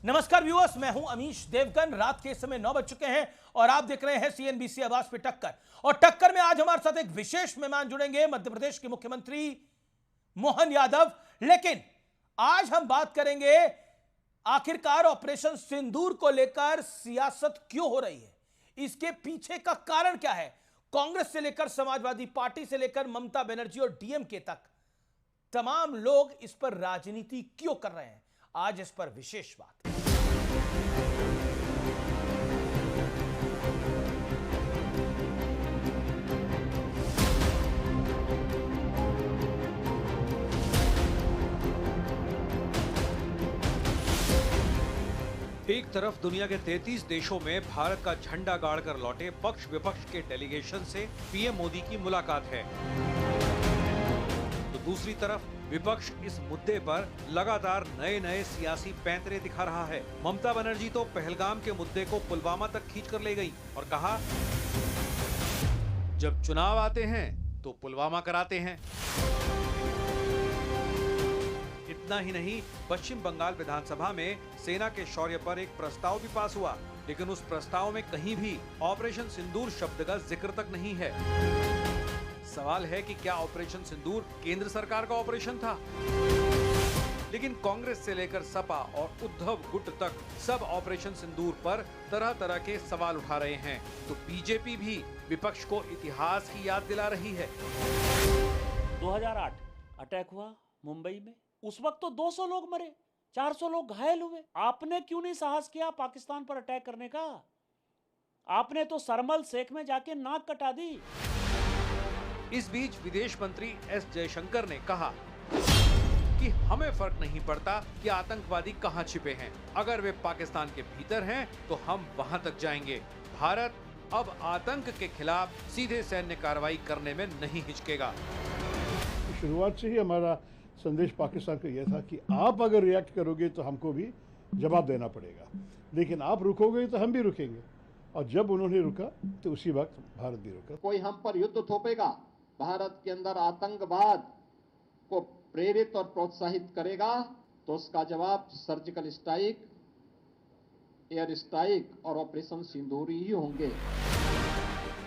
नमस्कार व्यूअर्स, मैं हूं अमीश देवगन। रात के समय 9 बज चुके हैं और आप देख रहे हैं सीएनबीसी आवाज पे टक्कर। और टक्कर में आज हमारे साथ एक विशेष मेहमान जुड़ेंगे, मध्य प्रदेश के मुख्यमंत्री मोहन यादव। लेकिन आज हम बात करेंगे आखिरकार ऑपरेशन सिंदूर को लेकर सियासत क्यों हो रही है, इसके पीछे का कारण क्या है। कांग्रेस से लेकर समाजवादी पार्टी से लेकर ममता बनर्जी और डीएमके तक तमाम लोग इस पर राजनीति क्यों कर रहे हैं, आज इस पर विशेष बात। एक तरफ दुनिया के 33 देशों में भारत का झंडा गाड़कर लौटे पक्ष विपक्ष के डेलीगेशन से पीएम मोदी की मुलाकात है, तो दूसरी तरफ विपक्ष इस मुद्दे पर लगातार नए नए सियासी पैंतरे दिखा रहा है। ममता बनर्जी तो पहलगाम के मुद्दे को पुलवामा तक खींच कर ले गई और कहा, जब चुनाव आते हैं तो पुलवामा कराते हैं। इतना ही नहीं, पश्चिम बंगाल विधानसभा में सेना के शौर्य पर एक प्रस्ताव भी पास हुआ, लेकिन उस प्रस्ताव में कहीं भी ऑपरेशन सिंदूर शब्द का जिक्र तक नहीं है। सवाल है कि क्या ऑपरेशन सिंदूर केंद्र सरकार का ऑपरेशन था? लेकिन कांग्रेस से लेकर सपा और उद्धव गुट तक सब ऑपरेशन सिंदूर पर तरह तरह के सवाल उठा रहे हैं, तो बीजेपी भी विपक्ष को इतिहास की याद दिला रही है। 2008 अटैक हुआ मुंबई में, उस वक्त तो 200 लोग मरे, 400 लोग घायल हुए। आपने क्यों नहीं साहस किया पाकिस्तान पर अटैक करने का? आपने तो सरमल शेख में जाके नाक कटा दी। इस बीच विदेश मंत्री एस जयशंकर ने कहा कि हमें फर्क नहीं पड़ता कि आतंकवादी कहां छिपे हैं, अगर वे पाकिस्तान के भीतर हैं तो हम वहां तक जाएंगे। भारत अब आतंक के खिलाफ सीधे सैन्य कार्रवाई करने में नहीं हिचकेगा। शुरुआत से ही हमारा संदेश पाकिस्तान को यह था कि आप अगर रिएक्ट करोगे तो हमको भी जवाब देना पड़ेगा, लेकिन आप रुकोगे तो हम भी रुकेंगे। और जब उन्होंने रुका तो उसी वक्त भारत भी रुका। कोई हम पर युद्ध थोपेगा, भारत के अंदर आतंकवाद को प्रेरित और प्रोत्साहित करेगा, तो उसका जवाब सर्जिकल स्ट्राइक, एयर स्ट्राइक और ऑपरेशन सिंदूर ही होंगे।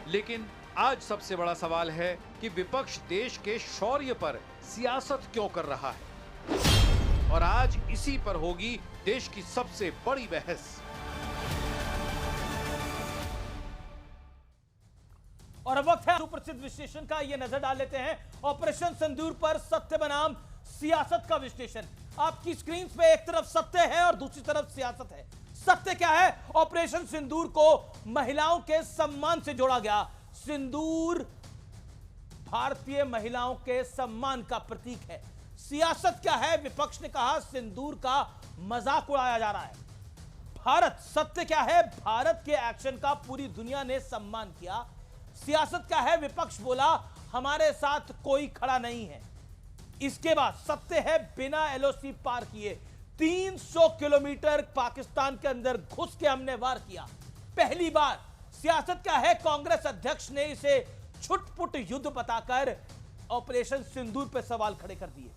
लेकिन आज सबसे बड़ा सवाल है कि विपक्ष देश के शौर्य पर सियासत क्यों कर रहा है, और आज इसी पर होगी देश की सबसे बड़ी बहस। और अब वक्त है सुप्रसिद्ध विश्लेषण का, ये नजर डाल लेते हैं ऑपरेशन सिंदूर पर सत्य बनाम सियासत का विश्लेषण। आपकी स्क्रीन पे एक तरफ सत्य है और दूसरी तरफ सियासत है। सत्य क्या है? ऑपरेशन सिंदूर को महिलाओं के सम्मान से जोड़ा गया। सिंदूर भारतीय महिलाओं के सम्मान का प्रतीक है। सियासत क्या है? विपक्ष ने कहा सिंदूर का मजाक उड़ाया जा रहा है। भारत, सत्य क्या है? भारत के एक्शन का पूरी दुनिया ने सम्मान किया। सियासत क्या है? विपक्ष बोला हमारे साथ कोई खड़ा नहीं है। इसके बाद सत्य है, बिना एलओसी पार किए 300 किलोमीटर पाकिस्तान के अंदर घुस के हमने वार किया, पहली बार। सियासत क्या है? कांग्रेस अध्यक्ष ने इसे छुटपुट युद्ध बताकर ऑपरेशन सिंदूर पर सवाल खड़े कर दिए।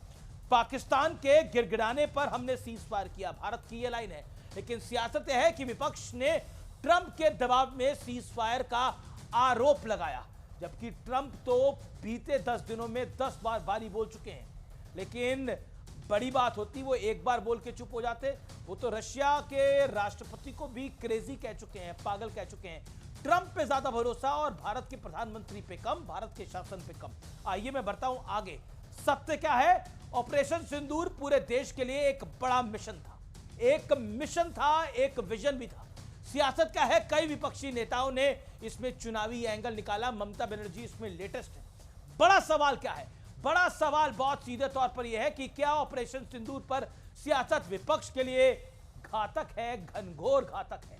पाकिस्तान के गिड़गिड़ाने पर हमने सीज फायर किया, भारत की यह लाइन है। लेकिन सियासत यह है कि विपक्ष ने ट्रंप के दबाव में सीज फायर का आरोप लगाया, जबकि ट्रंप तो बीते 10 दिनों में 10 बार बारी बोल चुके हैं। लेकिन बड़ी बात होती वो एक बार बोल के चुप हो जाते। वो तो रशिया के राष्ट्रपति को भी क्रेजी कह चुके हैं, पागल कह चुके हैं। ट्रंप पे ज्यादा भरोसा और भारत के प्रधानमंत्री पे कम, भारत के शासन पे कम। आइए मैं बढ़ता हूं आगे। सत्य क्या है? ऑपरेशन सिंदूर पूरे देश के लिए एक बड़ा मिशन था, एक मिशन था, एक विजन भी था। सियासत क्या है? कई विपक्षी नेताओं ने इसमें चुनावी एंगल निकाला, ममता बनर्जी इसमें लेटेस्ट है। बड़ा सवाल क्या है? बड़ा सवाल बहुत सीधे तौर पर यह है कि क्या ऑपरेशन सिंदूर पर सियासत विपक्ष के लिए घातक है, घनघोर घातक है।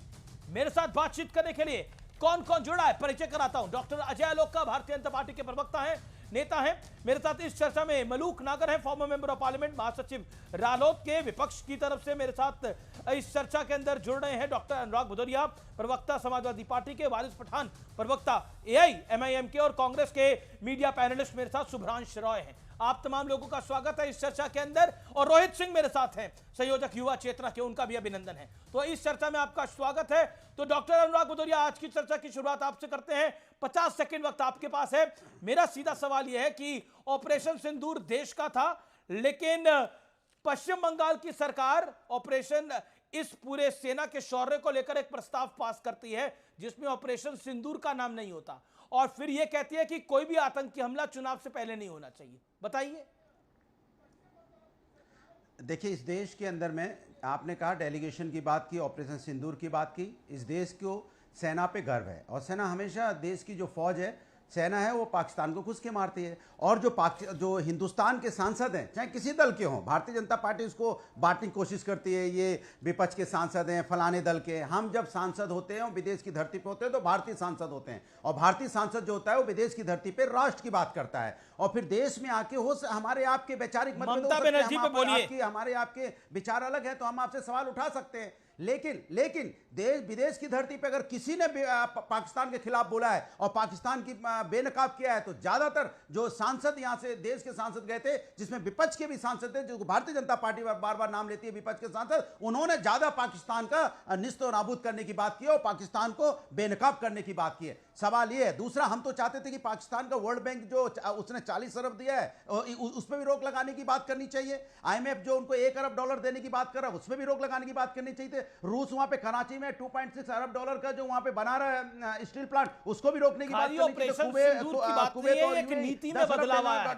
मेरे साथ बातचीत करने के लिए कौन कौन जुड़ा है परिचय कराता हूं। डॉक्टर अजय आलोक, भारतीय जनता पार्टी के प्रवक्ता हैं, नेता हैं। मेरे साथ इस चर्चा में मलूक नागर हैं, फॉर्मर मेंबर ऑफ पार्लियामेंट, महासचिव रालोद के। विपक्ष की तरफ से मेरे साथ इस चर्चा के अंदर जुड़ रहे हैं डॉक्टर अनुराग भदौरिया, प्रवक्ता समाजवादी पार्टी के, वारिस पठान, प्रवक्ता एआईएमआईएम के, और कांग्रेस के मीडिया पैनलिस्ट मेरे साथ शुभ्रांश रॉय हैं। आप तमाम लोगों का स्वागत है इस चर्चा के अंदर। और रोहित सिंह मेरे साथ हैं, संयोजक युवा चेतना के, उनका भी अभिनंदन है। तो इस चर्चा में आपका स्वागत है। तो डॉक्टर अनुराग भदौरिया, आज की चर्चा की शुरुआत आपसे करते हैं। 50 सेकंड वक्त आपके पास है। मेरा सीधा सवाल यह है कि ऑपरेशन सिंदूर देश का था, लेकिन पश्चिम बंगाल की सरकार ऑपरेशन, इस पूरे सेना के शौर्य को लेकर एक प्रस्ताव पास करती है जिसमें ऑपरेशन सिंदूर का नाम नहीं होता, और फिर यह कहती है कि कोई भी आतंकी हमला चुनाव से पहले नहीं होना चाहिए। बताइए। देखिए, इस देश के अंदर में आपने कहा डेलीगेशन की बात की, ऑपरेशन सिंदूर की बात की। इस देश को सेना पे गर्व है, और सेना हमेशा, देश की जो फौज है, सेना है, वो पाकिस्तान को घुस के मारती है। और जो हिंदुस्तान के सांसद हैं, चाहे किसी दल के हों, भारतीय जनता पार्टी उसको बांटने की कोशिश करती है, ये विपक्ष के सांसद हैं, फलाने दल के। हम जब सांसद होते हैं और विदेश की धरती पे होते हैं तो भारतीय सांसद होते हैं, और भारतीय सांसद जो होता है वो विदेश की धरती पे राष्ट्र की बात करता है, और फिर देश में आके हो हमारे आपके वैचारिक मतभेद, हमारे आपके विचार अलग है, तो हम आपसे सवाल उठा सकते हैं। लेकिन देश विदेश की धरती पे अगर किसी ने पाकिस्तान के खिलाफ बोला है और पाकिस्तान की बेनकाब किया है, तो ज्यादातर जो सांसद यहां से देश के सांसद गए थे, जिसमें विपक्ष के भी सांसद थे, जो भारतीय जनता पार्टी बार बार नाम लेती है विपक्ष के सांसद, उन्होंने ज्यादा पाकिस्तान का निस्त और नाबूद करने की बात की और पाकिस्तान को बेनकाब करने की बात की है। सवाल यह है, दूसरा, हम तो चाहते थे कि पाकिस्तान का वर्ल्ड बैंक जो उसने 40 अरब दिया है उस पर भी रोक लगाने की बात करनी चाहिए। IMF जो उनको $1 अरब देने की बात कर रहा है, उसमें भी रोक लगाने की बात करनी चाहिए। रूस वहां पे कराची में $2.6 अरब का जो वहां पे बना रहा है स्टील प्लांट, उसको भी रोकने की बात करनी चाहिए। एक नीति में बदलाव आया है।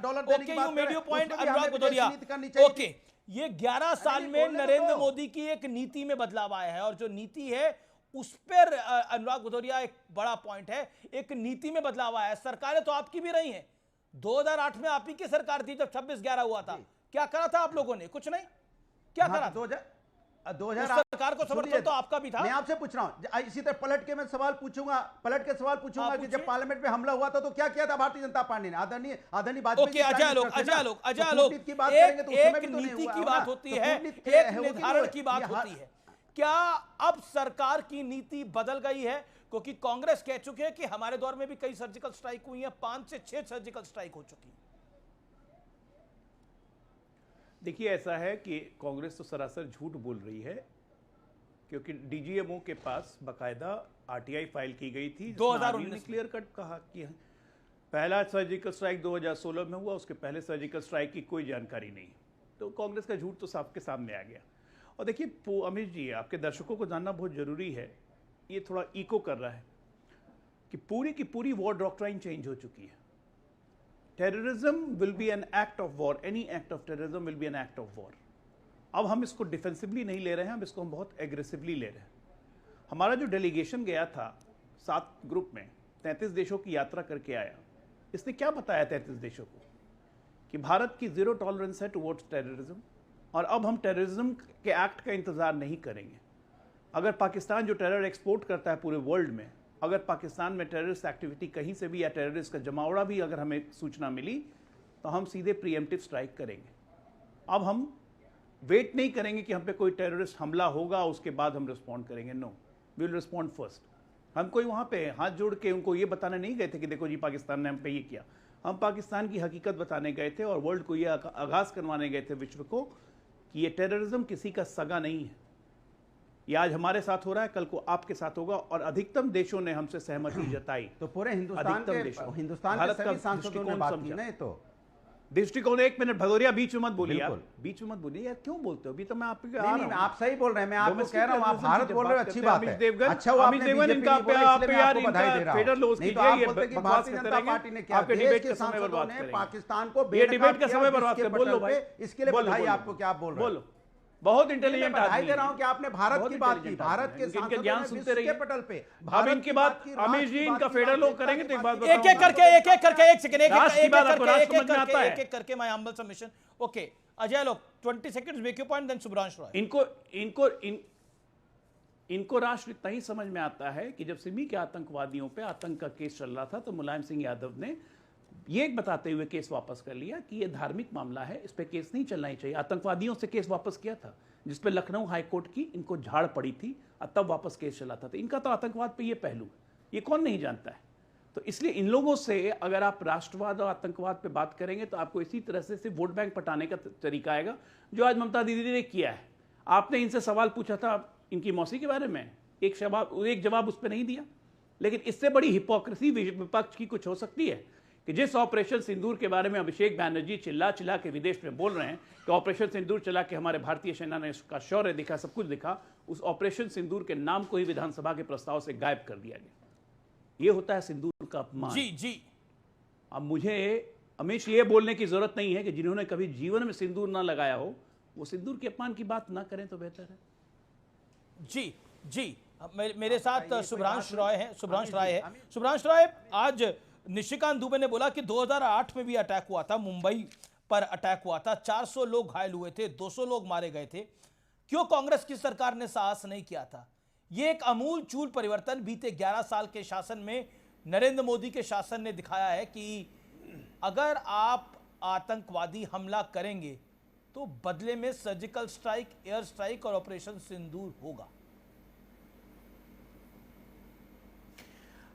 ओके, ये 11 साल में नरेंद्र मोदी की एक नीति में बदलाव आया है, और जो नीति है उस पर अनुराग भदौरिया, एक बड़ा पॉइंट है, एक नीति में बदलाव आया है। सरकारें तो आपकी भी रही हैं, 2008 में आप ही की सरकार थी जब 26/11 हुआ था। क्या करा था आप लोगों ने? कुछ नहीं। क्या करा? 2000 सरकार को समर्थन तो आपका भी था। मैं आपसे पूछ रहा हूं, इसी तरह पलट के सवाल पूछूंगा कि जब पार्लियामेंट में हमला हुआ था तो क्या किया था भारतीय जनता पार्टी ने? आदरणीय वाजपेयी। एक नीति की बात होती है, एक निर्धारण की बात होती है। क्या अब सरकार की नीति बदल गई है? क्योंकि कांग्रेस कह चुके हैं कि हमारे दौर में भी कई सर्जिकल स्ट्राइक हुई हैं, 5 से 6 सर्जिकल स्ट्राइक हो चुकी है। देखिए, ऐसा है कि कांग्रेस तो सरासर झूठ बोल रही है, क्योंकि डीजीएमओ के पास बकायदा आरटीआई फाइल की गई थी, 2019 में क्लियर कट कहा कि पहला सर्जिकल स्ट्राइक 2016 में हुआ, उसके पहले सर्जिकल स्ट्राइक की कोई जानकारी नहीं। तो कांग्रेस का झूठ तो सबके सामने आ गया। और देखिए अमित जी, आपके दर्शकों को जानना बहुत जरूरी है, ये थोड़ा इको कर रहा है कि पूरी की पूरी वॉर डॉक्ट्राइन चेंज हो चुकी है। Terrorism will be an act of war, any act of terrorism will be an act of war. अब हम इसको डिफेंसिवली नहीं ले रहे हैं, हम इसको हम बहुत एग्रेसिवली ले रहे हैं। हमारा जो डेलीगेशन गया था 7 ग्रुप में, 33 देशों की यात्रा करके आया, इसने क्या बताया 33 देशों को? कि भारत की जीरो टॉलरेंस है टुवर्ड्स टेररिज्म, और अब हम टेररिज्म के एक्ट का इंतजार नहीं करेंगे। अगर पाकिस्तान जो टेरर एक्सपोर्ट करता है पूरे वर्ल्ड में, अगर पाकिस्तान में टेररिस्ट एक्टिविटी कहीं से भी या टेररिस्ट का जमावड़ा भी अगर हमें सूचना मिली, तो हम सीधे प्रीएम्प्टिव स्ट्राइक करेंगे। अब हम वेट नहीं करेंगे कि हम पे कोई टेररिस्ट हमला होगा उसके बाद हम रिस्पॉन्ड करेंगे। No, we will respond first. हम कोई वहाँ पे हाथ जोड़ के उनको ये बताने नहीं गए थे कि देखो जी पाकिस्तान ने हम पे ये किया। हम पाकिस्तान की हकीकत बताने गए थे और वर्ल्ड को ये आगाज़ करवाने गए थे, विश्व को, कि ये टेररिज्म किसी का सगा नहीं है। ये आज हमारे साथ हो रहा है, कल को आपके साथ होगा, और अधिकतम देशों ने हमसे सहमति जताई। तो पूरे हिंदुस्तान के सभी सांसदों ने बात की ना। तो दृष्टिकोण, 1 मिनट भदौरिया, बीच में मत बोलिए यार, बीच में मत बोलिए यार, क्यों बोलते हो? अभी तो मैं आपके नहीं, आप सही बोल रहे हैं, मैं आपको कह रहा हूं, आप भारत बोल रहे हो, अच्छी बात है। अच्छा, वो अमित देवगन इनका आप यार इनका फेडरल लॉस कीजिए, ये बकवास करते रहेंगे, आपके डिबेट का समय बर्बाद करेंगे, पाकिस्तान को ये डिबेट का समय बर्बाद कर, बोलो भाई, इसके लिए बधाई आपको। क्या बोल रहे हो? बहुत इंटेलिजेंट आदमी दे रहा हूं कि आपने भारत की बात की, भारत के इनके ज्ञान सुनते रहिए पटल पे। अब इनकी बात अमित जी इनका फेडरल लॉ करेंगे तो एक बात एक एक करके एक सेकंड, एक एक करके my humble submission. Okay Ajay, लोग 20 seconds, make your point, then Subransh Roy. इनको राष्ट्र इतना ही समझ में आता है कि जब सिमी के आतंकवादियों पे आतंक का केस चल रहा था, तो मुलायम सिंह यादव ने ये बताते हुए केस वापस कर लिया कि ये धार्मिक मामला है, इस पे केस नहीं चलना ही चाहिए। आतंकवादियों से केस वापस किया था, जिस पे लखनऊ हाईकोर्ट की इनको झाड़ पड़ी थी, और तब वापस केस चला था। तो इनका तो आतंकवाद पे ये पहलू है, ये कौन नहीं जानता है। तो इसलिए इन लोगों से अगर आप राष्ट्रवाद और आतंकवाद पे बात करेंगे तो आपको इसी तरह से सिर्फ वोट बैंक पटाने का तरीका आएगा, जो आज ममता दीदी ने किया है। आपने इनसे सवाल पूछा था इनकी मौसी के बारे में, एक जवाब उस पर नहीं दिया। लेकिन इससे बड़ी हिपोक्रेसी विपक्ष की कुछ हो सकती है कि जिस ऑपरेशन सिंदूर के बारे में अभिषेक बैनर्जी चिल्ला चिल्ला के विदेश में बोल रहे हैं कि ऑपरेशन सिंदूर चला के हमारे भारतीय सेना ने उसका शौर्य दिखा, सब कुछ दिखा, उस ऑपरेशन सिंदूर के नाम को ही विधानसभा के प्रस्ताव से गायब कर दिया गया। ये होता है सिंदूर का अपमान। जी जी। अब मुझे हमेश ये बोलने की जरूरत नहीं है कि जिन्होंने कभी जीवन में सिंदूर ना लगाया हो वो सिंदूर के अपमान की बात ना करें तो बेहतर है। जी जी। मेरे साथ शुभ्रांश रॉय है। शुभ्रांश रॉय, आज निशिकांत दुबे ने बोला कि 2008 में भी अटैक हुआ था, मुंबई पर अटैक हुआ था, 400 लोग घायल हुए थे, 200 लोग मारे गए थे। क्यों कांग्रेस की सरकार ने साहस नहीं किया था? यह एक अमूल चूल परिवर्तन बीते 11 साल के शासन में नरेंद्र मोदी के शासन ने दिखाया है कि अगर आप आतंकवादी हमला करेंगे तो बदले में सर्जिकल स्ट्राइक, एयर स्ट्राइक और ऑपरेशन सिंदूर होगा।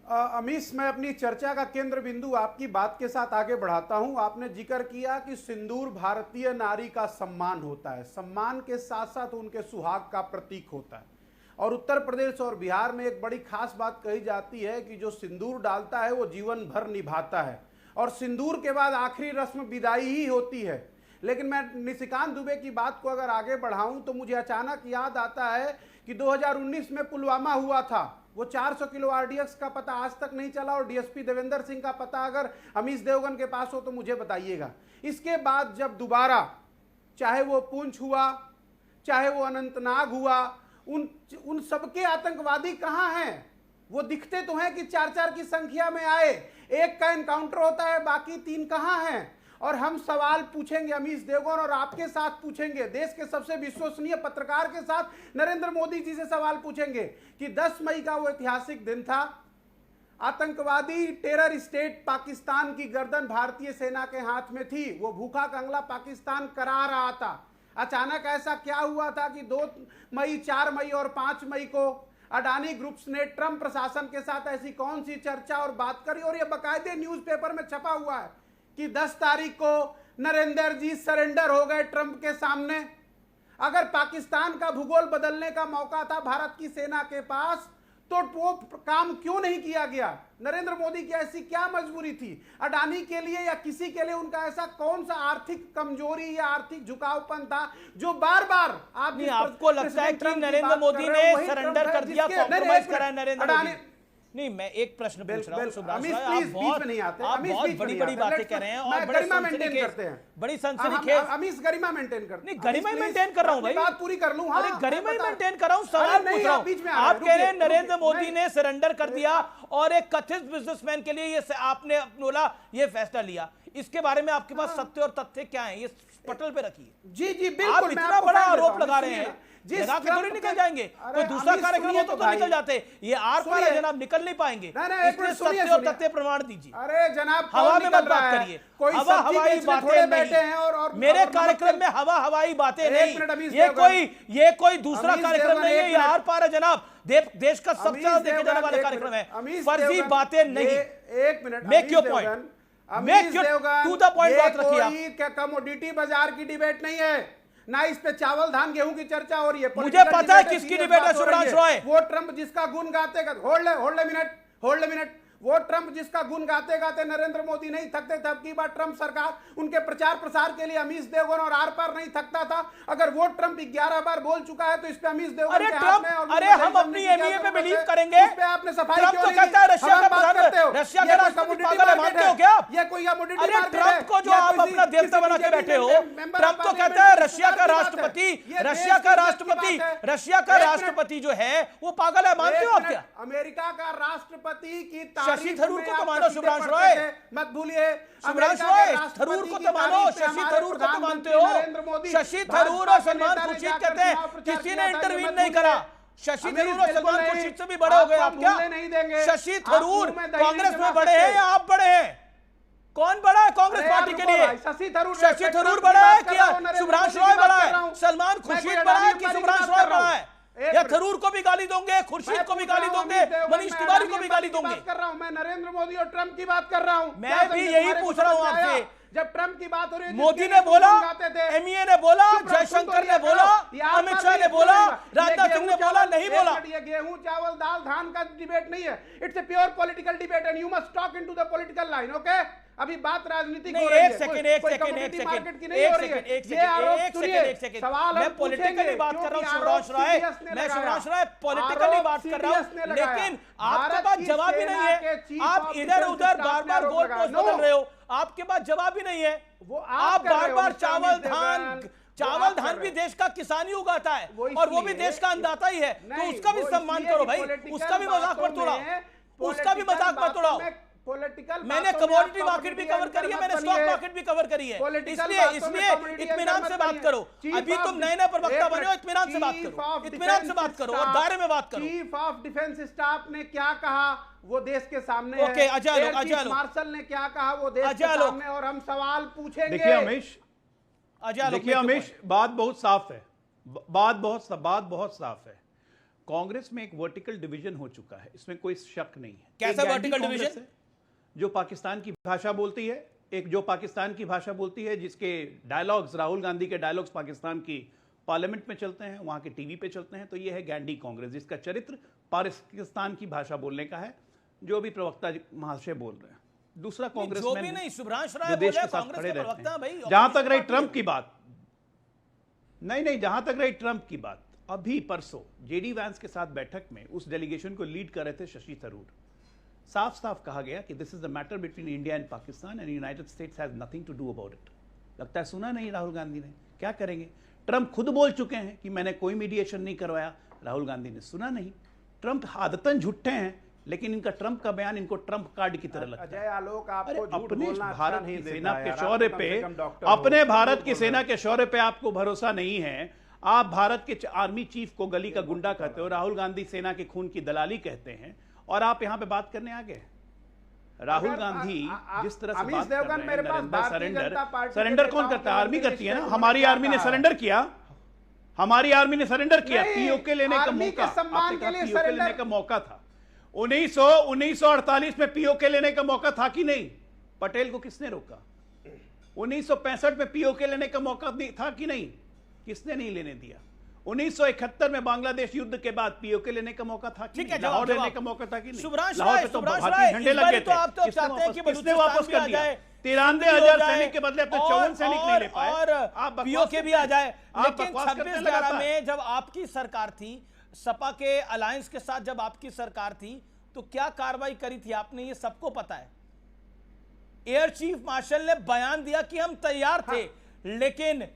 अमीश, मैं अपनी चर्चा का केंद्र बिंदु आपकी बात के साथ आगे बढ़ाता हूं। आपने जिक्र किया कि सिंदूर भारतीय नारी का सम्मान होता है, सम्मान के साथ साथ उनके सुहाग का प्रतीक होता है। और उत्तर प्रदेश और बिहार में एक बड़ी खास बात कही जाती है कि जो सिंदूर डालता है वो जीवन भर निभाता है, और सिंदूर के बाद आखिरी रस्म विदाई ही होती है। लेकिन मैं निशिकांत दुबे की बात को अगर आगे बढ़ाऊं तो मुझे अचानक याद आता है कि 2019 में पुलवामा हुआ था, वो 400 किलो आरडीएक्स का पता आज तक नहीं चला, और डीएसपी देवेंद्र सिंह का पता अगर अमीश देवगन के पास हो तो मुझे बताइएगा। इसके बाद जब दोबारा चाहे वो पुंछ हुआ, चाहे वो अनंतनाग हुआ, उन सबके आतंकवादी कहां हैं? वो दिखते तो हैं कि 4-4 की संख्या में आए, एक का एनकाउंटर होता है, बाकी 3 कहां हैं? और हम सवाल पूछेंगे अमीश देवगन और आपके साथ पूछेंगे, देश के सबसे विश्वसनीय पत्रकार के साथ नरेंद्र मोदी जी से सवाल पूछेंगे कि 10 मई का वो ऐतिहासिक दिन था, आतंकवादी टेरर स्टेट पाकिस्तान की गर्दन भारतीय सेना के हाथ में थी, वो भूखा कंगला पाकिस्तान करा रहा था। अचानक ऐसा क्या हुआ था कि 2 मई, 4 मई और 5 मई को अडानी ग्रुप्स ने ट्रंप प्रशासन के साथ ऐसी कौन सी चर्चा और बात करी? और ये बाकायदे न्यूज़पेपर में छपा हुआ है कि 10 तारीख को नरेंद्र जी सरेंडर हो गए ट्रंप के सामने। अगर पाकिस्तान का भूगोल बदलने का मौका था भारत की सेना के पास तो वो काम क्यों नहीं किया गया? नरेंद्र मोदी की ऐसी क्या मजबूरी थी? अडानी के लिए या किसी के लिए उनका ऐसा कौन सा आर्थिक कमजोरी या आर्थिक झुकावपन था जो बार बार आपको लगता है कि नरेंद्र मोदी ने सरेंडर कर दिया, कॉम्प्रोमाइज करा नरेंद्र मोदी? नहीं, मैं एक प्रश्न पूछ रहा हूं सुब्राश भाई, आप बहुत बड़ी बातें कह रहे हैं और बड़ी सनसनीखेज। अमीश गरिमा मेंटेन करते हैं। नहीं, गरिमा मेंटेन कर रहा हूं भाई, बात पूरी कर लूं। अरे गरिमा ही मेंटेन कर रहा हूं, सवाल पूछ रहा हूं। आप कह रहे हैं नरेंद्र मोदी ने सरेंडर कर दिया और एक कथित बिजनेसमैन के लिए ये आपने बोला ये फैसला लिया, इसके बारे में आपके पास सत्य और तथ्य क्या है? ये पटल पे रखिए। जी जी बिल्कुल। आप इतना बड़ा आरोप लगा रहे हैं, लगा के थोड़ी निकल जाएंगे। कोई दूसरा कार्यक्रम होता तो निकल जाते, ये आर पार है जनाब, निकल नहीं पाएंगे। इसलिए सत्य और तथ्य प्रमाण दीजिए। अरे जनाब, हवा में मत बात करिए, हवा हवाई बातें नहीं। मेरे कार्यक्रम में हवा हवाई बातें नहीं, ये कोई दूसरा कार्यक्रम नहीं है, ये आर पार है जनाब। देश का सबसे ज्यादा देखे जाने वाला कार्यक्रम है, फर्जी बातें नहीं। एक minute, make your point, make your to the point बात रखिए। क्या कमोडिटी बाजार की डिबेट नहीं है, ना इस पे चावल धान गेहूं की चर्चा हो रही है। मुझे पता है किसकी डिबेट है सुब्रांश रॉय। वो ट्रंप जिसका गुण गाते होल्ड मिनट, वो ट्रंप जिसका गुण गाते गाते नरेंद्र मोदी नहीं थकते थे। अब की बार ट्रंप सरकार उनके प्रचार प्रसार के लिए अमीश देवगन और आर पार नहीं थकता था। अगर वो ट्रंप 11 बार बोल चुका है तो इस पे अमीश देवगन के हाथ में। अरे हम अपनी एमईए पे बिलीव करेंगे। इस पे आपने सफाई क्यों तो कहता है रशिया का प्रधानमंत्री, रशिया का राष्ट्रपति पागल है, मानते हो क्या आप? ये कोई कमोडिटी अरे ट्रंप को जो आप अपना देवता बना के बैठे हो, ट्रंप तो कहता है रशिया का राष्ट्रपति जो है वो पागल है, मानते हो आप क्या? अमेरिका का राष्ट्रपति की शशि थरूर को तो मानो सुब्रांश रॉय, मत भूलिए सुब्रांश रॉय, थरूर को तो मानो, शशि थरूर को तो मानते हो। शशि थरूर और सलमान खुर्शीद कहते हैं किसी ने इंटरवीन नहीं करा। शशि थरूर और सलमान खुर्शीद से भी बड़े हो गए आप क्या? शशि थरूर कांग्रेस में बड़े हैं या आप बड़े हैं? कौन बड़ा है कांग्रेस पार्टी के लिए? शशि थरूर बड़ा है कि सुब्रांश रॉय बड़ा है? सलमान खुर्शीद बड़ा है कि सुब्रांश रॉय बड़ा है? या थरूर को भी गाली दोगे, खुर्शीद को भी गाली दोगे, मनीष तिवारी को भी गाली दोगे? बात कर रहा हूं मैं, नरेंद्र मोदी और ट्रम्प की बात कर रहा हूं। मैं भी यही पूछ रहा हूं आपसे। जब ट्रम्प की बात हो रही है, मोदी ने बोला, एमईए ने बोला, जयशंकर ने बोला, अमित शाह ने बोला, राजनाथ सिंह ने बोला, नहीं बोला। ये गेहूं चावल दाल धान का डिबेट नहीं है, it's a pure political debate and you must talk into the political line, okay? अभी बात राजनीतिक हो रही है। एक सेकंड मैं पॉलिटिकली बात कर रहा हूं शिवराज राय, मैं शिवराज राय पॉलिटिकली बात कर रहा हूं, लेकिन आपके पास जवाब ही नहीं है। आप इधर उधर बार बार गोल पोस्ट बदल रहे हो, आपके पास जवाब ही नहीं है। वो आप बार बार चावल धान भी देश का किसान ही उगाता है और वो भी देश का अन्नदाता ही है, तो उसका भी सम्मान करो भाई, उसका भी मजाक मत उड़ाओ, उसका भी मजाक मत उड़ाओ। पॉलिटिकल मैंने कमोडिटी मार्केट भी कवर करी है, मैंने स्टॉक मार्केट भी कवर करी है, इसलिए इत्मीनान से बात करो। अभी तुम नए नए प्रवक्ता बने हो, इत्मीनान से बात करो, इत्मीनान से बात करो और दायरे में बात करो। चीफ ऑफ डिफेंस स्टाफ ने क्या कहा वो देश के सामने है। ओके, अजय मार्शल ने क्या कहा वो देश के सामने, और हम सवाल पूछेंगे। देखिए अमीश, बात बहुत साफ है, बात बहुत साफ है। कांग्रेस में एक वर्टिकल डिवीजन हो चुका है, इसमें कोई शक नहीं है। कैसा वर्टिकल डिवीजन? जो पाकिस्तान की भाषा बोलती है, एक जो पाकिस्तान की भाषा बोलती है, जिसके डायलॉग्स, राहुल गांधी के डायलॉग्स पाकिस्तान की पार्लियामेंट में चलते हैं, वहां के टीवी पे चलते हैं, तो ये है गैंडी कांग्रेस, जिसका चरित्र पाकिस्तान की भाषा बोलने का है, जो भी प्रवक्ता महाशय बोल रहे हैं। दूसरा कांग्रेस में जो देश के साथ खड़े रहते हैं। जहां तक रही ट्रंप की बात, नहीं, जहां तक रही ट्रंप की बात, अभी परसों जेडी वैंस के साथ बैठक में उस डेलीगेशन को लीड कर रहे थे शशि थरूर। साफ साफ कहा गया कि this is the matter between India and Pakistan and United States has nothing to do about it. लगता है सुना नहीं राहुल गांधी ने, क्या करेंगे? ट्रंप खुद बोल चुके हैं कि मैंने कोई मीडिएशन नहीं करवाया, राहुल गांधी ने सुना नहीं। ट्रंप आदतन झूठे हैं, लेकिन इनका ट्रंप का बयान इनको ट्रंप कार्ड की तरह लगता है। अजय आलोक, आपको झूठ अपने बोलना भारत अच्छा नहीं की सेना देता के यार, शौर्य आप पे, कम से कम डॉक्टर अपने हो, भारत की बोल सेना रहे के शौर्य पे आपको भरोसा नहीं है। आप भारत के आर्मी चीफ को गली का गुंडा कहते हो, राहुल गांधी सेना के खून की दलाली कहते हैं, और आप यहां पे बात करने आ गए। राहुल गांधी जिस तरह से बात कर रहे हैं, सरेंडर कौन करता है? आर्मी करती है ना। हमारी आर्मी ने सरेंडर किया, हमारी आर्मी ने सरेंडर किया। पीओके लेने का मौका, आपने कहा पीओके लेने का मौका था 1948 में, पीओके लेने का मौका था कि नहीं? पटेल को किसने रोका? 1965 में पीओके लेने का मौका था कि नहीं? किसने नहीं लेने दिया? 1971 में बांग्लादेश युद्ध के बाद पीओके लेने का मौका था कि नहीं? लाहौर लेने का मौका था कि नहीं? लाहौर पे तो भारतीय झंडे लगे थे, किसने वापस कर दिया? 93,000 सैनिक के बदले अपने 54 सैनिक नहीं ले पाए। और पीओके भी आ जाए। लेकिन 26/11 में जब आपकी सरकार थी, सपा के अलायंस के साथ जब आपकी सरकार थी, तो क्या कार्रवाई करी थी आपने? ये सबको पता है। एयर चीफ मार्शल ने बयान दिया कि हम तैयार थे, लेकिन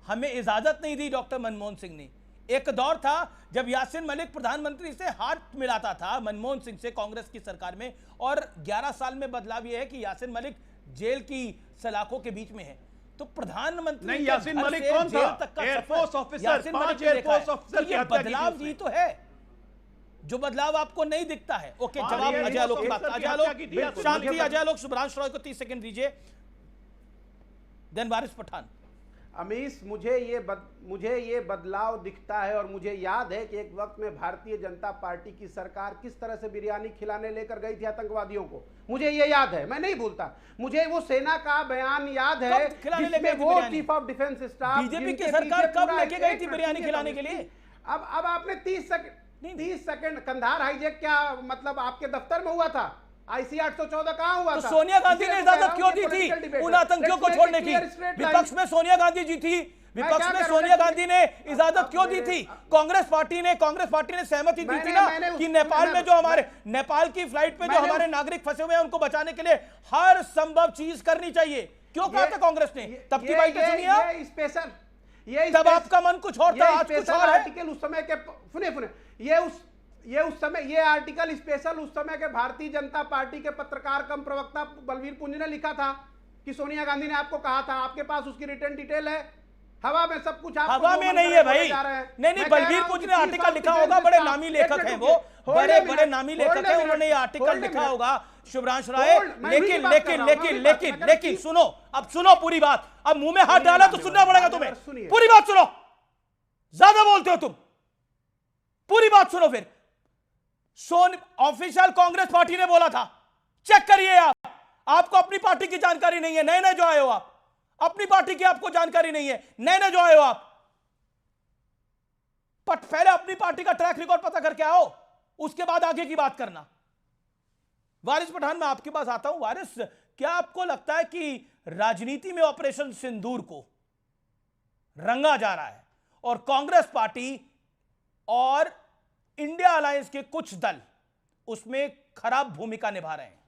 हमें इजाजत नहीं दी डॉक्टर मनमोहन सिंह ने। एक दौर था जब यासिन मलिक प्रधानमंत्री से हाथ मिलाता था मनमोहन सिंह से कांग्रेस की सरकार में, और 11 साल में बदलाव यह है कि यासिन मलिक जेल की सलाखों के बीच में है। तो प्रधानमंत्री नहीं, यासिन मलिक कौन था? एयरफोर्स ऑफिसर, 5 एयरफोर्स ऑफिसर की हत्या की बदलाव ही तो है, जो बदलाव आपको नहीं दिखता है। ओके, जवाब अजय आलोक की बात। अजय आलोक शांति, अजय आलोक, सुब्रांश रॉय को 30 सेकंड दीजिए, देन वारिस पठान। अमीश, मुझे ये बदलाव दिखता है, और मुझे याद है कि एक वक्त में भारतीय जनता पार्टी की सरकार किस तरह से बिरयानी खिलाने लेकर गई थी आतंकवादियों को। मुझे ये याद है, मैं नहीं भूलता। मुझे वो सेना का बयान याद है जिसमें वो chief of defence staff, BJP की सरकार कब लेके गई थी बिरयानी खिलाने के लिए? अब आपने 30 सेकंड कंधार हाईजैक क्या मतलब आपके दफ्तर में हुआ था? आईसी 814 कहां हुआ तो था? सोनिया गांधी ने इजाजत क्यों दी थी उन आतंकियों को छोड़ने की? विपक्ष में सोनिया गांधी जी थी, विपक्ष में सोनिया गांधी ने इजाजत क्यों दी थी? कांग्रेस पार्टी ने सहमति दी थी ना कि नेपाल में जो हमारे, नेपाल की फ्लाइट पे जो हमारे नागरिक फंसे हुए हैं उनको बचाने के लिए हर संभव चीज करनी चाहिए। क्यों कहा था कांग्रेस ने? तब की बात सुनिए, स्पेशल, तब आपका मन कुछ और था, आज कुछ और है। आर्टिकल उस समय के सुने ये आर्टिकल स्पेशल उस समय के भारतीय जनता पार्टी के पत्रकार कम प्रवक्ता बलवीर पुंज ने लिखा था कि सोनिया गांधी ने आपको कहा था। आपके पास उसकी रिटर्न डिटेल है? हवा में सब कुछ हवा में नहीं है भाई। नहीं, बलवीर पुंज ने आर्टिकल लिखा होगा, बड़े नामी लेखक हैं वो, बड़े नामी लेखक हैं, उन्होंने ये आर्टिकल लिखा होगा शुभ्रांश राय। लेकिन सुनो, अब सुनो पूरी बात। अब मुंह में हाथ डाला तो सुनना पड़ेगा तुम्हें, पूरी बात सुनो। ज्यादा बोलते हो तुम। पूरी बात सुनो फिर। ऑफिशियल कांग्रेस पार्टी ने बोला था, चेक करिए आपको अपनी पार्टी की जानकारी नहीं है, नए नए जो आए हो आप, अपनी पार्टी की आपको जानकारी नहीं है, नए नए जो आए हो आप। पहले अपनी पार्टी का ट्रैक रिकॉर्ड पता करके आओ, उसके बाद आगे की बात करना। वारिस पठान, मैं आपके पास आता हूं। वारिस, क्या आपको लगता है कि राजनीति में ऑपरेशन सिंदूर को रंगा जा रहा है और कांग्रेस पार्टी और इंडिया अलायंस के कुछ दल उसमें खराब भूमिका निभा रहे हैं?